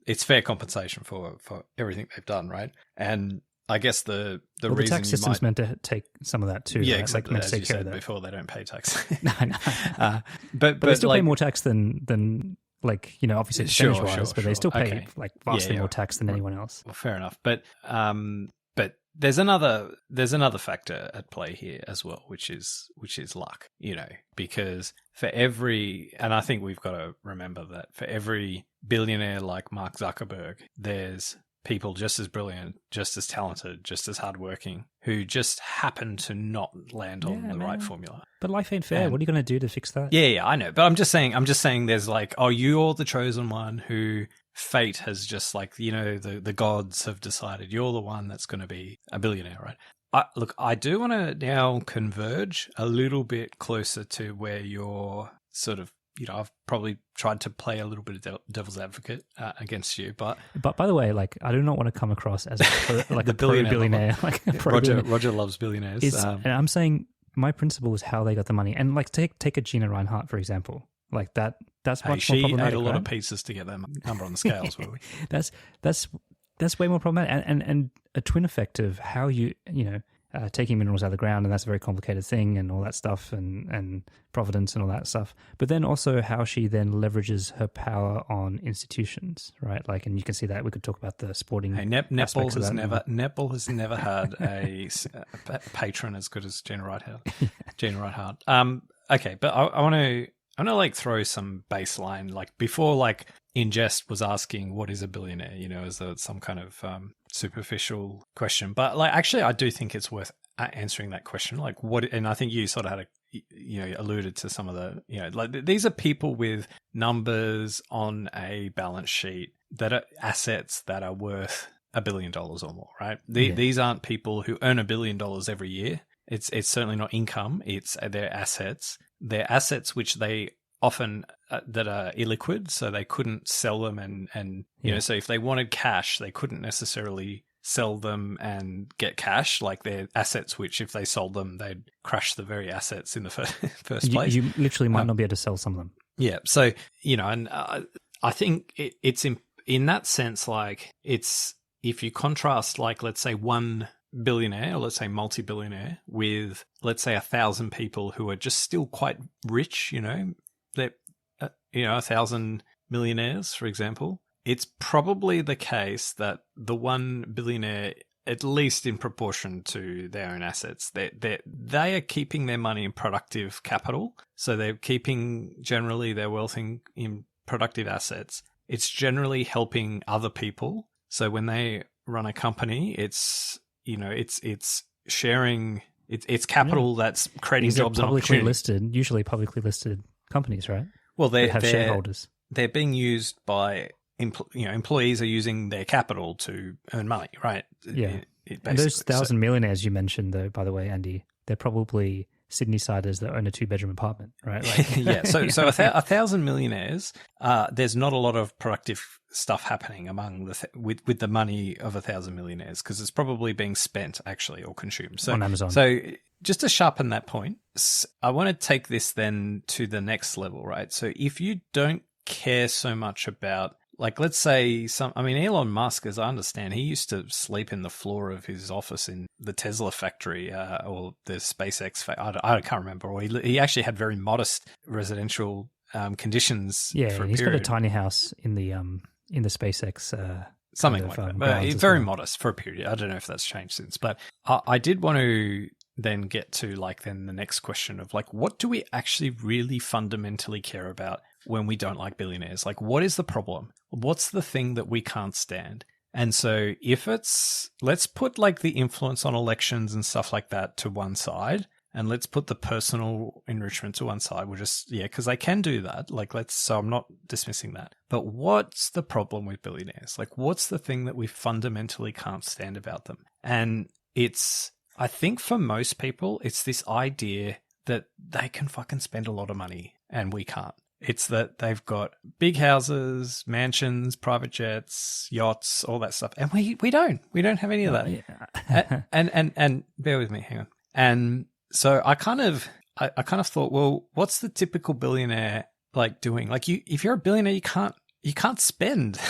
Speaker 1: it's fair compensation for everything they've done, right? And I guess the reason
Speaker 2: the tax system's meant to take some of that too.
Speaker 1: Yeah,
Speaker 2: right?
Speaker 1: exactly.
Speaker 2: Meant
Speaker 1: As
Speaker 2: to
Speaker 1: you
Speaker 2: take care of
Speaker 1: said
Speaker 2: that.
Speaker 1: before, they don't pay tax.
Speaker 2: No.
Speaker 1: But
Speaker 2: they still pay more tax than like, obviously percentage-wise, but they still pay like vastly more tax than anyone else.
Speaker 1: Well, fair enough. But there's another factor at play here as well, which is luck, because for every, and I think we've got to remember that for every billionaire like Mark Zuckerberg, there's people just as brilliant, just as talented, just as hardworking, who just happen to not land on the right formula.
Speaker 2: But life ain't fair. What are you going to do to fix that?
Speaker 1: Yeah, I know. But I'm just saying there's like, oh, you're the chosen one who fate has just like, the gods have decided you're the one that's going to be a billionaire, right? Look, I do want to now converge a little bit closer to where you're sort of, I've probably tried to play a little bit of devil's advocate against you, but
Speaker 2: by the way, like, I do not want to come across as like a billionaire, like
Speaker 1: Roger loves billionaires.
Speaker 2: And I'm saying my principle is how they got the money, and like take a Gina Reinhardt for example, like that's much more problematic.
Speaker 1: She ate a lot
Speaker 2: right?
Speaker 1: of pieces to get that number on the scales, will we?
Speaker 2: That's way more problematic, and a twin effect of how taking minerals out of the ground, and that's a very complicated thing, and all that stuff, and providence and all that stuff. But then also how she then leverages her power on institutions, right? Like, and you can see that we could talk about the sporting.
Speaker 1: Hey, netball has never had a patron as good as Gina Reinhardt. Okay, but I want to like throw some baseline, like before, like Ingest was asking what is a billionaire, as some kind of superficial question. But like, actually, I do think it's worth answering that question. Like, what? And I think you sort of had alluded to some of the, like these are people with numbers on a balance sheet that are assets that are worth $1 billion or more, right? These aren't people who earn $1 billion every year. It's certainly not income. It's their assets. They're assets which they often that are illiquid, so they couldn't sell them, and so if they wanted cash, they couldn't necessarily sell them and get cash. Like, they're assets which, if they sold them, they'd crash the very assets in the first place.
Speaker 2: You literally might not be able to sell some of them.
Speaker 1: Yeah, so and I think it's in that sense, like, it's, if you contrast, like, let's say one billionaire, or let's say multi-billionaire, with, let's say, 1,000 people who are just still quite rich, they're 1,000 millionaires, for example, it's probably the case that the one billionaire, at least in proportion to their own assets, they are keeping their money in productive capital. So they're keeping generally their wealth in productive assets. It's generally helping other people. So when they run a company, it's sharing, it's capital that's creating jobs and opportunity.
Speaker 2: Usually publicly listed companies, right?
Speaker 1: Well, they
Speaker 2: have shareholders.
Speaker 1: They're being used by employees are using their capital to earn money, right?
Speaker 2: Yeah. And those 1,000 millionaires you mentioned, though, by the way, Andy, they're probably Sydney-siders that own a 2-bedroom apartment, right? Like,
Speaker 1: yeah. So 1,000 millionaires, there's not a lot of productive stuff happening among with the money of 1,000 millionaires, because it's probably being spent actually or consumed. So,
Speaker 2: on Amazon.
Speaker 1: So just to sharpen that point, I want to take this then to the next level, right? So if you don't care so much about, like, let's say Elon Musk, as I understand, he used to sleep in the floor of his office in the Tesla factory or the SpaceX factory. I can't remember. Or he actually had very modest residential conditions.
Speaker 2: Yeah,
Speaker 1: for a
Speaker 2: he's
Speaker 1: period.
Speaker 2: got a tiny house in the SpaceX.
Speaker 1: Something like that, but very modest for a period. I don't know if that's changed since, but I did want to then get to, like, then the next question of, like, what do we actually really fundamentally care about when we don't like billionaires? Like, what is the problem? What's the thing that we can't stand? And so if let's put, like, the influence on elections and stuff like that to one side, and let's put the personal enrichment to one side. We'll just, because they can do that. Like, so I'm not dismissing that. But what's the problem with billionaires? Like, what's the thing that we fundamentally can't stand about them? And I think for most people, it's this idea that they can fucking spend a lot of money and we can't. It's that they've got big houses, mansions, private jets, yachts, all that stuff. And we don't. We don't have any of that.
Speaker 2: Yeah.
Speaker 1: and bear with me, hang on. And so I I kind of thought, well, what's the typical billionaire like doing? Like if you're a billionaire, you can't spend,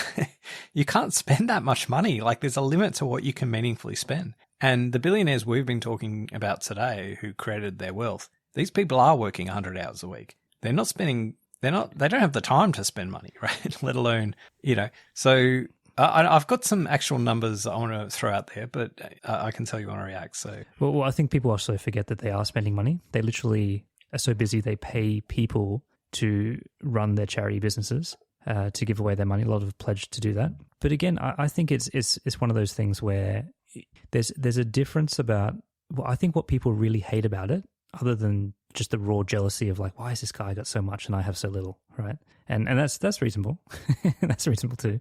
Speaker 1: you can't spend that much money. Like there's a limit to what you can meaningfully spend. And the billionaires we've been talking about today who created their wealth, these people are working 100 hours a week. They're not spending, they don't have the time to spend money, right? Let alone, so I've got some actual numbers I want to throw out there, but I can tell you want to react. So,
Speaker 2: well, I think people also forget that they are spending money. They literally are so busy, they pay people to run their charity businesses, to give away their money. A lot of pledge to do that. But again, I think it's one of those things where there's a difference about, well, I think what people really hate about it, other than just the raw jealousy of like, why has this guy got so much and I have so little, right? And that's reasonable. That's reasonable too.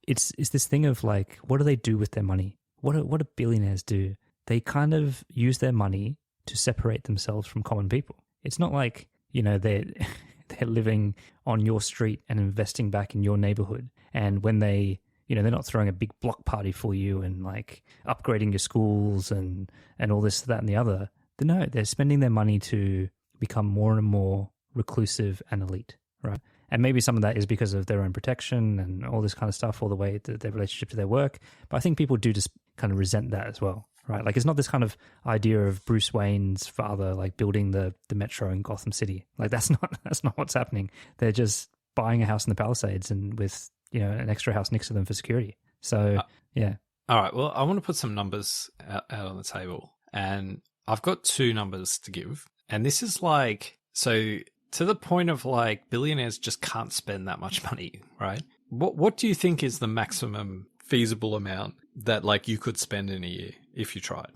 Speaker 2: It's this thing of like, what do they do with their money? What do billionaires do? They kind of use their money to separate themselves from common people. It's not like, they're living on your street and investing back in your neighborhood. And when they, they're not throwing a big block party for you and like upgrading your schools and all this, that, and the other. No, they're spending their money to become more and more reclusive and elite, right? And maybe some of that is because of their own protection and all this kind of stuff, or the way that their relationship to their work. But I think people do just kind of resent that as well, right? Like it's not this kind of idea of Bruce Wayne's father like building the metro in Gotham City. Like that's not what's happening. They're just buying a house in the Palisades and with an extra house next to them for security. So yeah.
Speaker 1: All right. Well, I want to put some numbers out on the table, and I've got two numbers to give. And this is like, so to the point of like billionaires just can't spend that much money, right? What do you think is the maximum feasible amount that like you could spend in a year if you tried?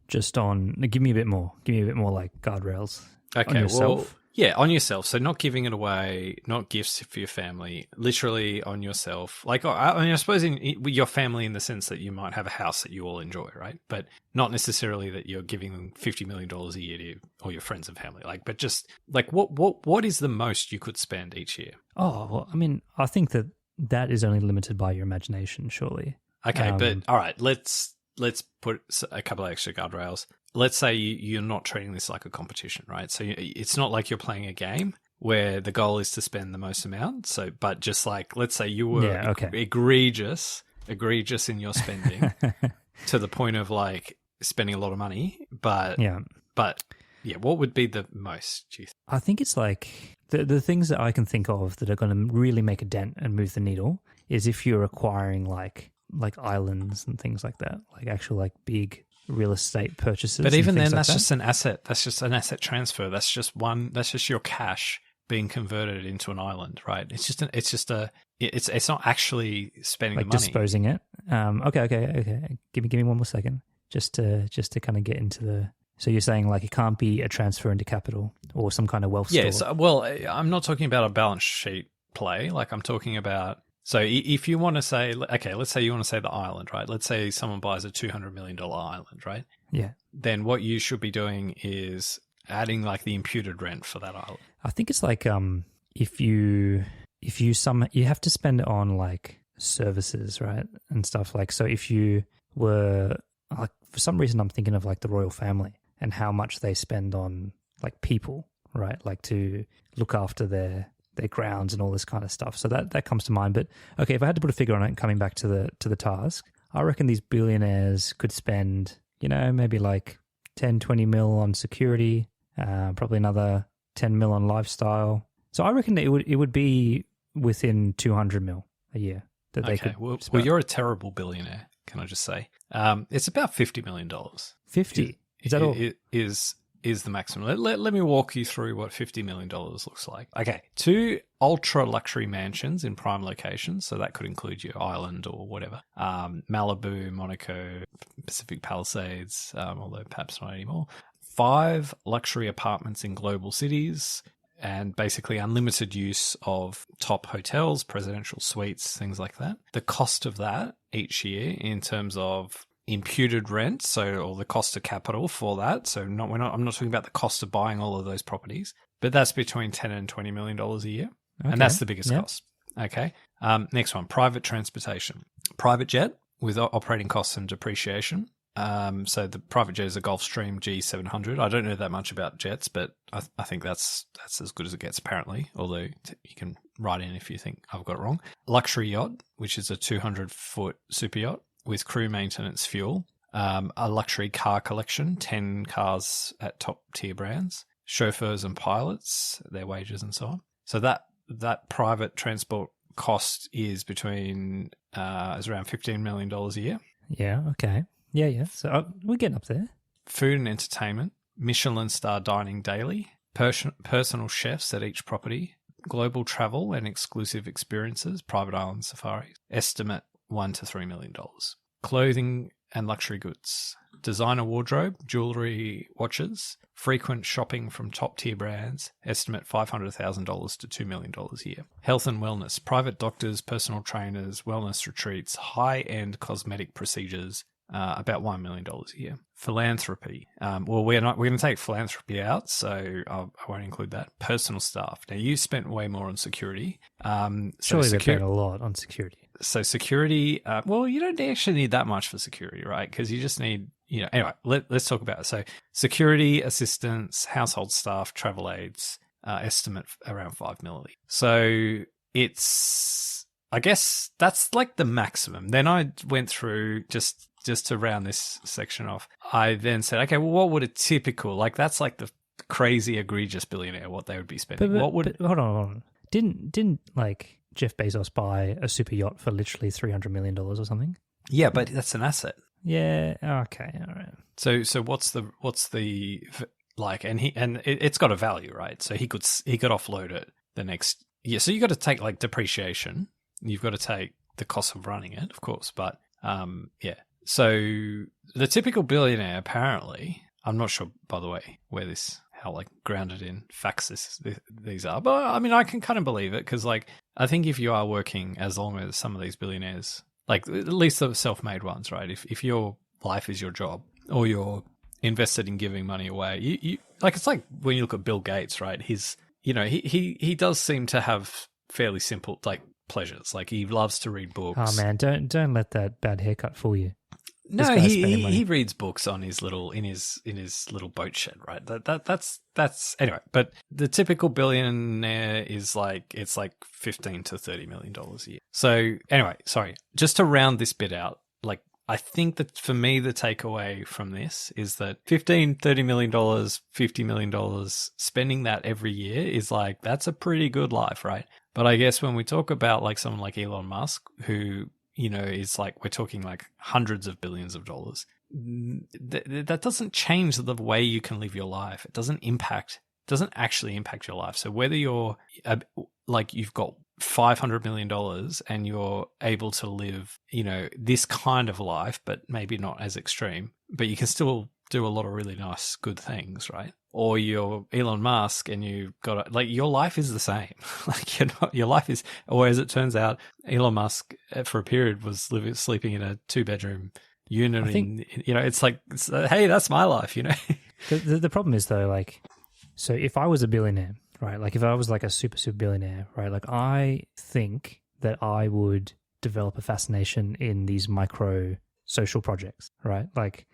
Speaker 2: Just give me a bit more like guardrails.
Speaker 1: Okay.
Speaker 2: On yourself.
Speaker 1: Well, yeah, on yourself. So not giving it away, not gifts for your family, literally on yourself. Like, I suppose in your family in the sense that you might have a house that you all enjoy, right? But not necessarily that you're giving them $50 million a year to all your friends and family. Like, but just like what is the most you could spend each year?
Speaker 2: Oh, well, I mean, I think that is only limited by your imagination, surely.
Speaker 1: Okay, but all right, let's put a couple of extra guardrails. Let's say you're not treating this like a competition, right? So it's not like you're playing a game where the goal is to spend the most amount. So, but just like, let's say you were egregious in your spending to the point of like spending a lot of money. But what would be the most, do you think?
Speaker 2: I think it's like the things that I can think of that are going to really make a dent and move the needle is if you're acquiring like islands and things like that, like actual like big real estate purchases.
Speaker 1: But even then, that's just an asset. That's just an asset transfer. That's just your cash being converted into an island, right? It's not actually spending
Speaker 2: like
Speaker 1: the money.
Speaker 2: Disposing it. Okay. Give me one more second, just to kind of get into the. So you're saying like it can't be a transfer into capital or some kind of wealth store.
Speaker 1: Yes. Well, I'm not talking about a balance sheet play. Like I'm talking about. So if you want to say, okay, let's say you want to say the island, right? Let's say someone buys a $200 million island, right?
Speaker 2: Yeah.
Speaker 1: Then what you should be doing is adding like the imputed rent for that island.
Speaker 2: I think it's like if you have to spend it on like services, right? And stuff like, so if you were like, for some reason I'm thinking of like the royal family and how much they spend on like people, right? Like to look after their grounds and all this kind of stuff. So that comes to mind. But okay, if I had to put a figure on it, coming back to the task, I reckon these billionaires could spend, maybe like 10, 20 mil on security, probably another 10 mil on lifestyle. So I reckon it would be within 200 mil a year that they could
Speaker 1: well,
Speaker 2: spend.
Speaker 1: you're a terrible billionaire, can I just say? It's about $50 million.
Speaker 2: 50? Is that all?
Speaker 1: Is the maximum. Let me walk you through what $50 million looks like. Okay, 2 ultra luxury mansions in prime locations, so that could include your island or whatever. Malibu, Monaco, Pacific Palisades, although perhaps not anymore. 5 luxury apartments in global cities, and basically unlimited use of top hotels, presidential suites, things like that. The cost of that each year in terms of imputed rent, or the cost of capital for that. So I'm not talking about the cost of buying all of those properties, but that's between $10 and $20 million a year. Okay. And that's the biggest cost. Okay. Next one, private transportation. Private jet with operating costs and depreciation. So the private jet is a Gulfstream G700. I don't know that much about jets, but I think that's as good as it gets, apparently, although you can write in if you think I've got it wrong. Luxury yacht, which is a 200-foot super yacht with crew maintenance fuel. A luxury car collection, 10 cars at top-tier brands. Chauffeurs and pilots, their wages and so on. So that private transport cost is between is around $15 million a year.
Speaker 2: Yeah, okay. Yeah. So we're getting up there.
Speaker 1: Food and entertainment, Michelin star dining daily, personal chefs at each property, global travel and exclusive experiences, private island safaris, estimate $1 to $3 million. Clothing and luxury goods, designer wardrobe, jewelry, watches, frequent shopping from top-tier brands, estimate $500,000 to $2 million a year. Health and wellness, private doctors, personal trainers, wellness retreats, high-end cosmetic procedures, about $1 million a year. Philanthropy. Well, we're going to take philanthropy out, so I won't include that. Personal staff. Now, you spent way more on security.
Speaker 2: Surely they're paying a lot on security.
Speaker 1: So security, well, you don't actually need that much for security, right? Because you just need, anyway, let's talk about it. So security, assistance, household staff, travel aids, estimate around $5 million. So it's, I guess that's like the maximum. Then I went through just to round this section off. I then said, okay, well, what would a typical, like that's like the crazy egregious billionaire, what they would be spending.
Speaker 2: But hold on. Didn't like Jeff Bezos buy a super yacht for literally $300 million or something?
Speaker 1: Yeah, but that's an asset.
Speaker 2: Yeah. Okay. All right.
Speaker 1: So what's the like? And it's got a value, right? So he could offload it the next year. So you got to take like depreciation. You've got to take the cost of running it, of course. But yeah. So the typical billionaire, apparently, I'm not sure, by the way, how like grounded in facts these are, but I mean, I can kind of believe it because, like, I think if you are working as long as some of these billionaires, like at least the self-made ones, right? If your life is your job or you're invested in giving money away, you like it's like when you look at Bill Gates, right? He does seem to have fairly simple like pleasures. Like he loves to read books.
Speaker 2: Oh man, don't let that bad haircut fool you.
Speaker 1: No, he reads books on his little in his little boat shed, right? That's anyway. But the typical billionaire is like it's like $15 to $30 million a year. So anyway, sorry, just to round this bit out, like I think that for me the takeaway from this is that $30 million, $50 million, spending that every year is like that's a pretty good life, right? But I guess when we talk about like someone like Elon Musk, who is like, we're talking like hundreds of billions of dollars. That doesn't change the way you can live your life. It doesn't actually impact your life. So whether you're like, you've got $500 million and you're able to live, this kind of life, but maybe not as extreme, but you can still do a lot of really nice, good things, right? Or you're Elon Musk and you've got like your life is the same. Like your life is, or as it turns out, Elon Musk for a period was sleeping in a 2-bedroom unit. I think, it's like, hey, that's my life,
Speaker 2: The problem is though, like, so if I was a billionaire, right? Like if I was like a super billionaire, right? Like I think that I would develop a fascination in these micro social projects, right? Like,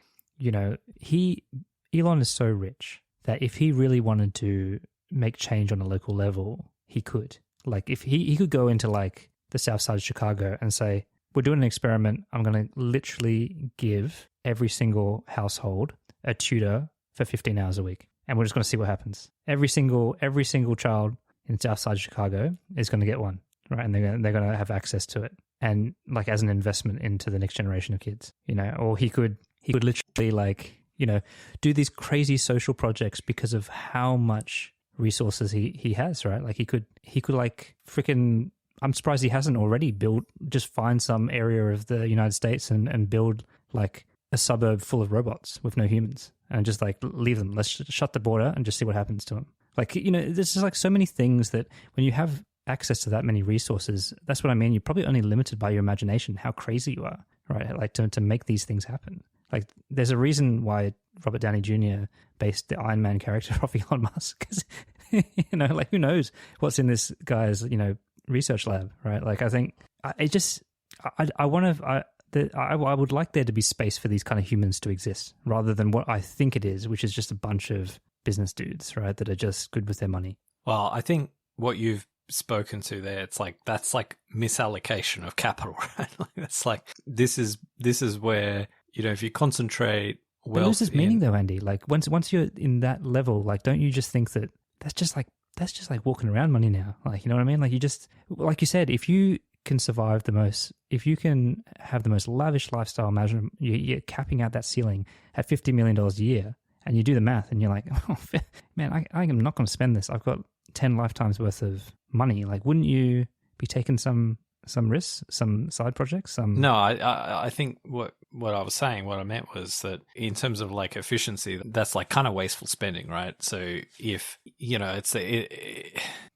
Speaker 2: Elon is so rich that if he really wanted to make change on a local level, he could. Like if he could go into like the south side of Chicago and say, we're doing an experiment. I'm going to literally give every single household a tutor for 15 hours a week. And we're just going to see what happens. Every single child in south side of Chicago is going to get one, right? And they're going to have access to it. And like as an investment into the next generation of kids, or he could literally like, do these crazy social projects because of how much resources he has, right? Like he could like freaking, I'm surprised he hasn't already just find some area of the United States and build like a suburb full of robots with no humans and just like leave them. Let's shut the border and just see what happens to them. Like, there's just like so many things that when you have access to that many resources, that's what I mean. You're probably only limited by your imagination, how crazy you are, right? Like to make these things happen. Like, there's a reason why Robert Downey Jr. based the Iron Man character off Elon Musk. Because, like, who knows what's in this guy's, research lab, right? Like, I think there's I would like there to be space for these kind of humans to exist, rather than what I think it is, which is just a bunch of business dudes, right, that are just good with their money.
Speaker 1: Well, I think what you've spoken to there, it's like that's like misallocation of capital, right? Like that's like this is where, you know, if you concentrate wealth,
Speaker 2: it loses meaning though, Andy. Like once you're in that level, like don't you just think that that's just like walking around money now? Like, you know what I mean? Like you just, like you said, if you can survive if you can have the most lavish lifestyle imaginable, you're capping out that ceiling at $50 million a year, and you do the math and you're like, oh man, I am not going to spend this. I've got 10 lifetimes worth of money. Like, wouldn't you be taking some risks, some side projects?
Speaker 1: No, I think what I was saying, what I meant was that in terms of like efficiency, that's like kind of wasteful spending, right? So if, you know,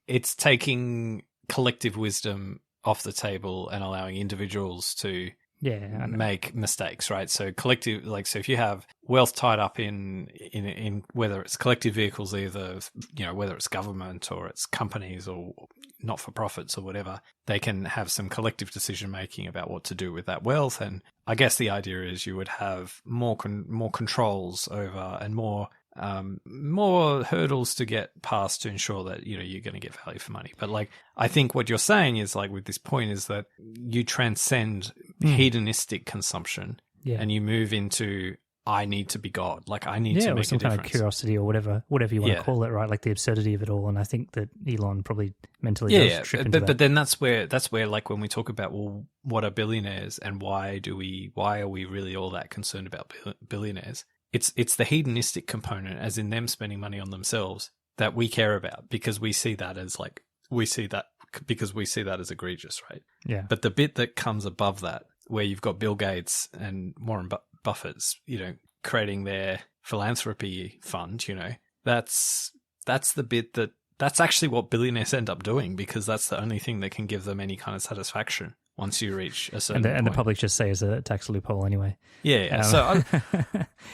Speaker 1: it's taking collective wisdom off the table and allowing individuals to make mistakes, right? So collective, like, so if you have wealth tied up in whether it's collective vehicles, either, you know, whether it's government or it's companies or not for profits or whatever, they can have some collective decision making about what to do with that wealth. And I guess the idea is you would have more controls over and more hurdles to get past to ensure that, you know, you're going to get value for money. But like, I think what you're saying is like with this point is that you transcend hedonistic consumption and you move into, I need to be God. Like I need to make
Speaker 2: some
Speaker 1: a difference.
Speaker 2: Kind of curiosity or whatever you want to call it, right? Like the absurdity of it all. And I think that Elon probably mentally does trip into that.
Speaker 1: But then that's where like when we talk about, well, what are billionaires and why are we really all that concerned about billionaires? It's the hedonistic component, as in them spending money on themselves, that we care about because we see that as egregious, right?
Speaker 2: Yeah.
Speaker 1: But the bit that comes above that, where you've got Bill Gates and Warren Buffett's, you know, creating their philanthropy fund, you know, that's the bit that's actually what billionaires end up doing, because that's the only thing that can give them any kind of satisfaction once you reach a certain point.
Speaker 2: And the public just say it's a tax loophole anyway.
Speaker 1: Yeah.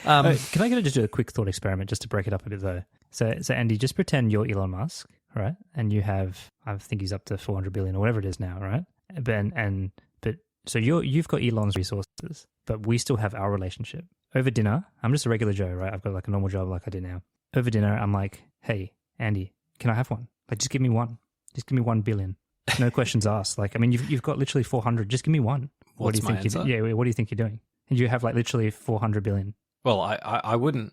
Speaker 2: Can I just do a quick thought experiment just to break it up a bit though? So Andy, just pretend you're Elon Musk, right? And you have, I think he's up to 400 billion or whatever it is now, right? But so you've got Elon's resources, but we still have our relationship. Over dinner, I'm just a regular Joe, right? I've got like a normal job like I do now. Over dinner, I'm like, hey, Andy, can I have one? Like, just give me one. Just give me 1 billion. No questions asked. Like, I mean, you've got literally 400. Just give me one.
Speaker 1: What's my answer?
Speaker 2: What do you think you're doing? And you have like literally 400 billion.
Speaker 1: Well, I wouldn't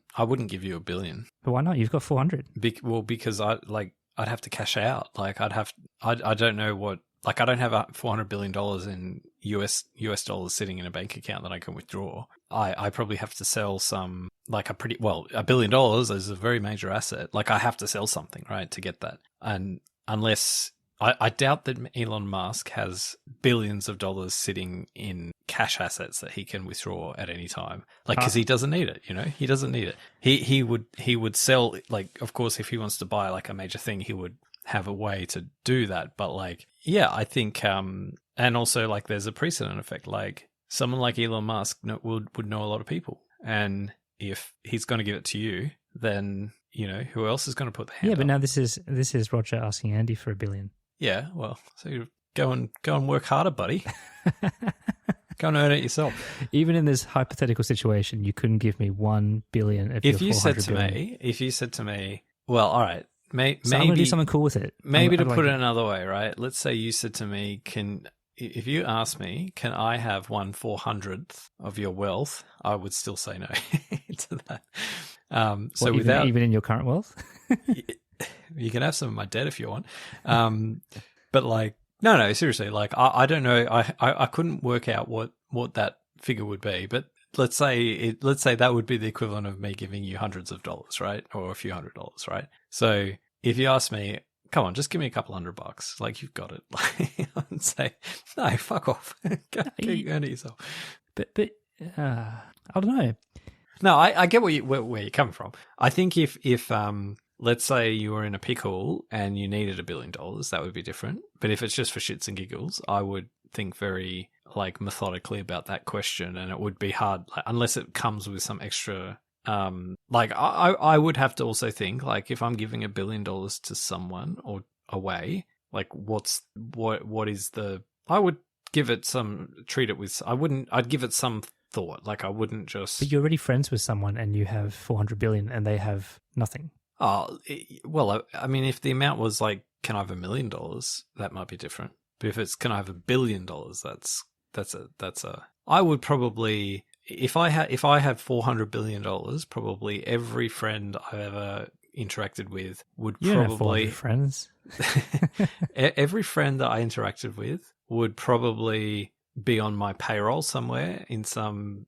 Speaker 1: give you $1 billion.
Speaker 2: But why not? You've got 400.
Speaker 1: Because I'd have to cash out. Like I don't know what. Like I don't have $400 billion in US dollars sitting in a bank account that I can withdraw. I probably have to sell some, like $1 billion is a very major asset. Like I have to sell something, right, to get that. And unless I doubt that Elon Musk has billions of dollars sitting in cash assets that he can withdraw at any time. Like, because he doesn't need it, you know, he doesn't need it. He would sell, like, of course, if he wants to buy like a major thing, he would have a way to do that. But like, yeah, I think, and also like there's a precedent effect. Like someone like Elon Musk would know a lot of people. And if he's going to give it to you, then, you know, who else is going to put the hand
Speaker 2: up?
Speaker 1: But
Speaker 2: now this is Roger asking Andy for $1 billion.
Speaker 1: Yeah, well, so you go and work harder, buddy. Go and earn it yourself.
Speaker 2: Even in this hypothetical situation, you couldn't give me $1 billion
Speaker 1: if you said to me, well, all right, maybe
Speaker 2: I'm going to do something cool with it.
Speaker 1: Maybe to put it another way, right? Let's say you said to me, if you asked me, can I have 1/400th of your wealth? I would still say no to that. So
Speaker 2: even in your current wealth.
Speaker 1: You can have some of my debt if you want. But like, no, seriously, like I don't know. I couldn't work out what that figure would be, but let's say that would be the equivalent of me giving you hundreds of dollars, right? Or a few $100s, right? So if you ask me, come on, just give me a couple $100, like you've got it. Like, I'd say, no, fuck off. Go earn it yourself.
Speaker 2: But I don't know.
Speaker 1: No, I get where you're coming from. I think if let's say you were in a pickle and you needed $1 billion, that would be different. But if it's just for shits and giggles, I would think very like methodically about that question, and it would be hard, like, unless it comes with some extra. Like I would have to also think, like, if I'm giving $1 billion to someone or away, like what is the? I would give it treat it with. I'd give it some thought. Like I wouldn't just.
Speaker 2: But you're already friends with someone, and you have 400 billion, and they have nothing.
Speaker 1: Oh well, I mean, if the amount was like, can I have $1 million? That might be different. But if it's, can I have $1 billion? That's a. I would probably, if I have $400 billion, probably every friend I've ever interacted with would
Speaker 2: You don't have 400
Speaker 1: probably
Speaker 2: friends.
Speaker 1: every friend that I interacted with would probably be on my payroll somewhere in some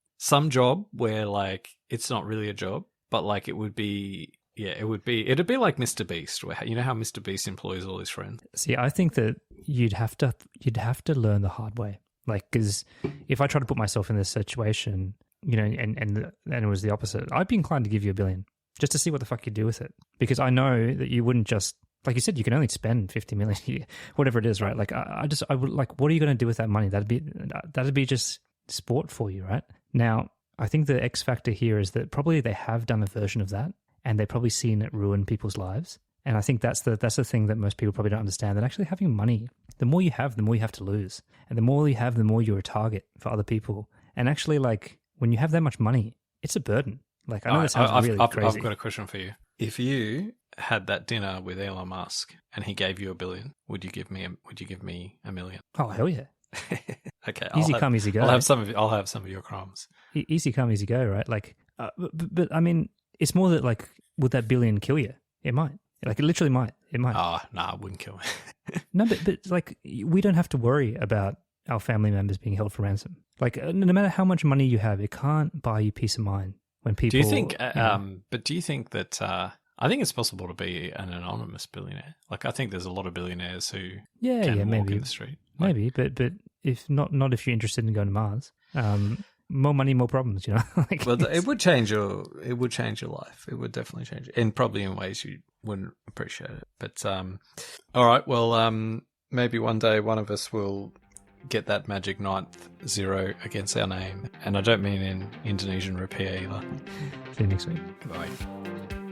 Speaker 1: job where like it's not really a job, but like it would be. Yeah, it'd be like Mr. Beast, where you know how Mr. Beast employs all his friends.
Speaker 2: See, I think that you'd have to learn the hard way. Like, because if I try to put myself in this situation, you know, and it was the opposite, I'd be inclined to give you $1 billion just to see what the fuck you do with it, because I know that you wouldn't just, like you said, you can only spend 50 million, whatever it is, right? Like, I would like, what are you going to do with that money? That'd be just sport for you, right? Now, I think the X factor here is that probably they have done a version of that, and they've probably seen it ruin people's lives. And I think that's the thing that most people probably don't understand, that actually having money, the more you have to lose. And the more you have, the more you're a target for other people. And actually, like, when you have that much money, it's a burden. Like, I know that sounds really crazy.
Speaker 1: I've got a question for you. If you had that dinner with Elon Musk and he gave you $1 billion, would you give me $1 million?
Speaker 2: Oh, hell yeah.
Speaker 1: Okay.
Speaker 2: Easy come, easy go.
Speaker 1: I'll have some of your crumbs.
Speaker 2: Easy come, easy go, right? Like, but I mean, it's more that, like, would that $1 billion kill you? It might. Like, it literally might. It might.
Speaker 1: Oh, no, it wouldn't kill me.
Speaker 2: No, but like, we don't have to worry about our family members being held for ransom. Like, no matter how much money you have, it can't buy you peace of mind when people...
Speaker 1: Do you think, but do you think that, I think it's possible to be an anonymous billionaire. Like, I think there's a lot of billionaires who can walk in the street. Like,
Speaker 2: maybe, but if not if you're interested in going to Mars. More money, more problems, you know. Like,
Speaker 1: well, it would change your life. It would definitely change it, and probably in ways you wouldn't appreciate it. But all right, well, maybe one day one of us will get that magic 9th zero against our name, and I don't mean in Indonesian rupiah either.
Speaker 2: See you next week.
Speaker 1: Bye.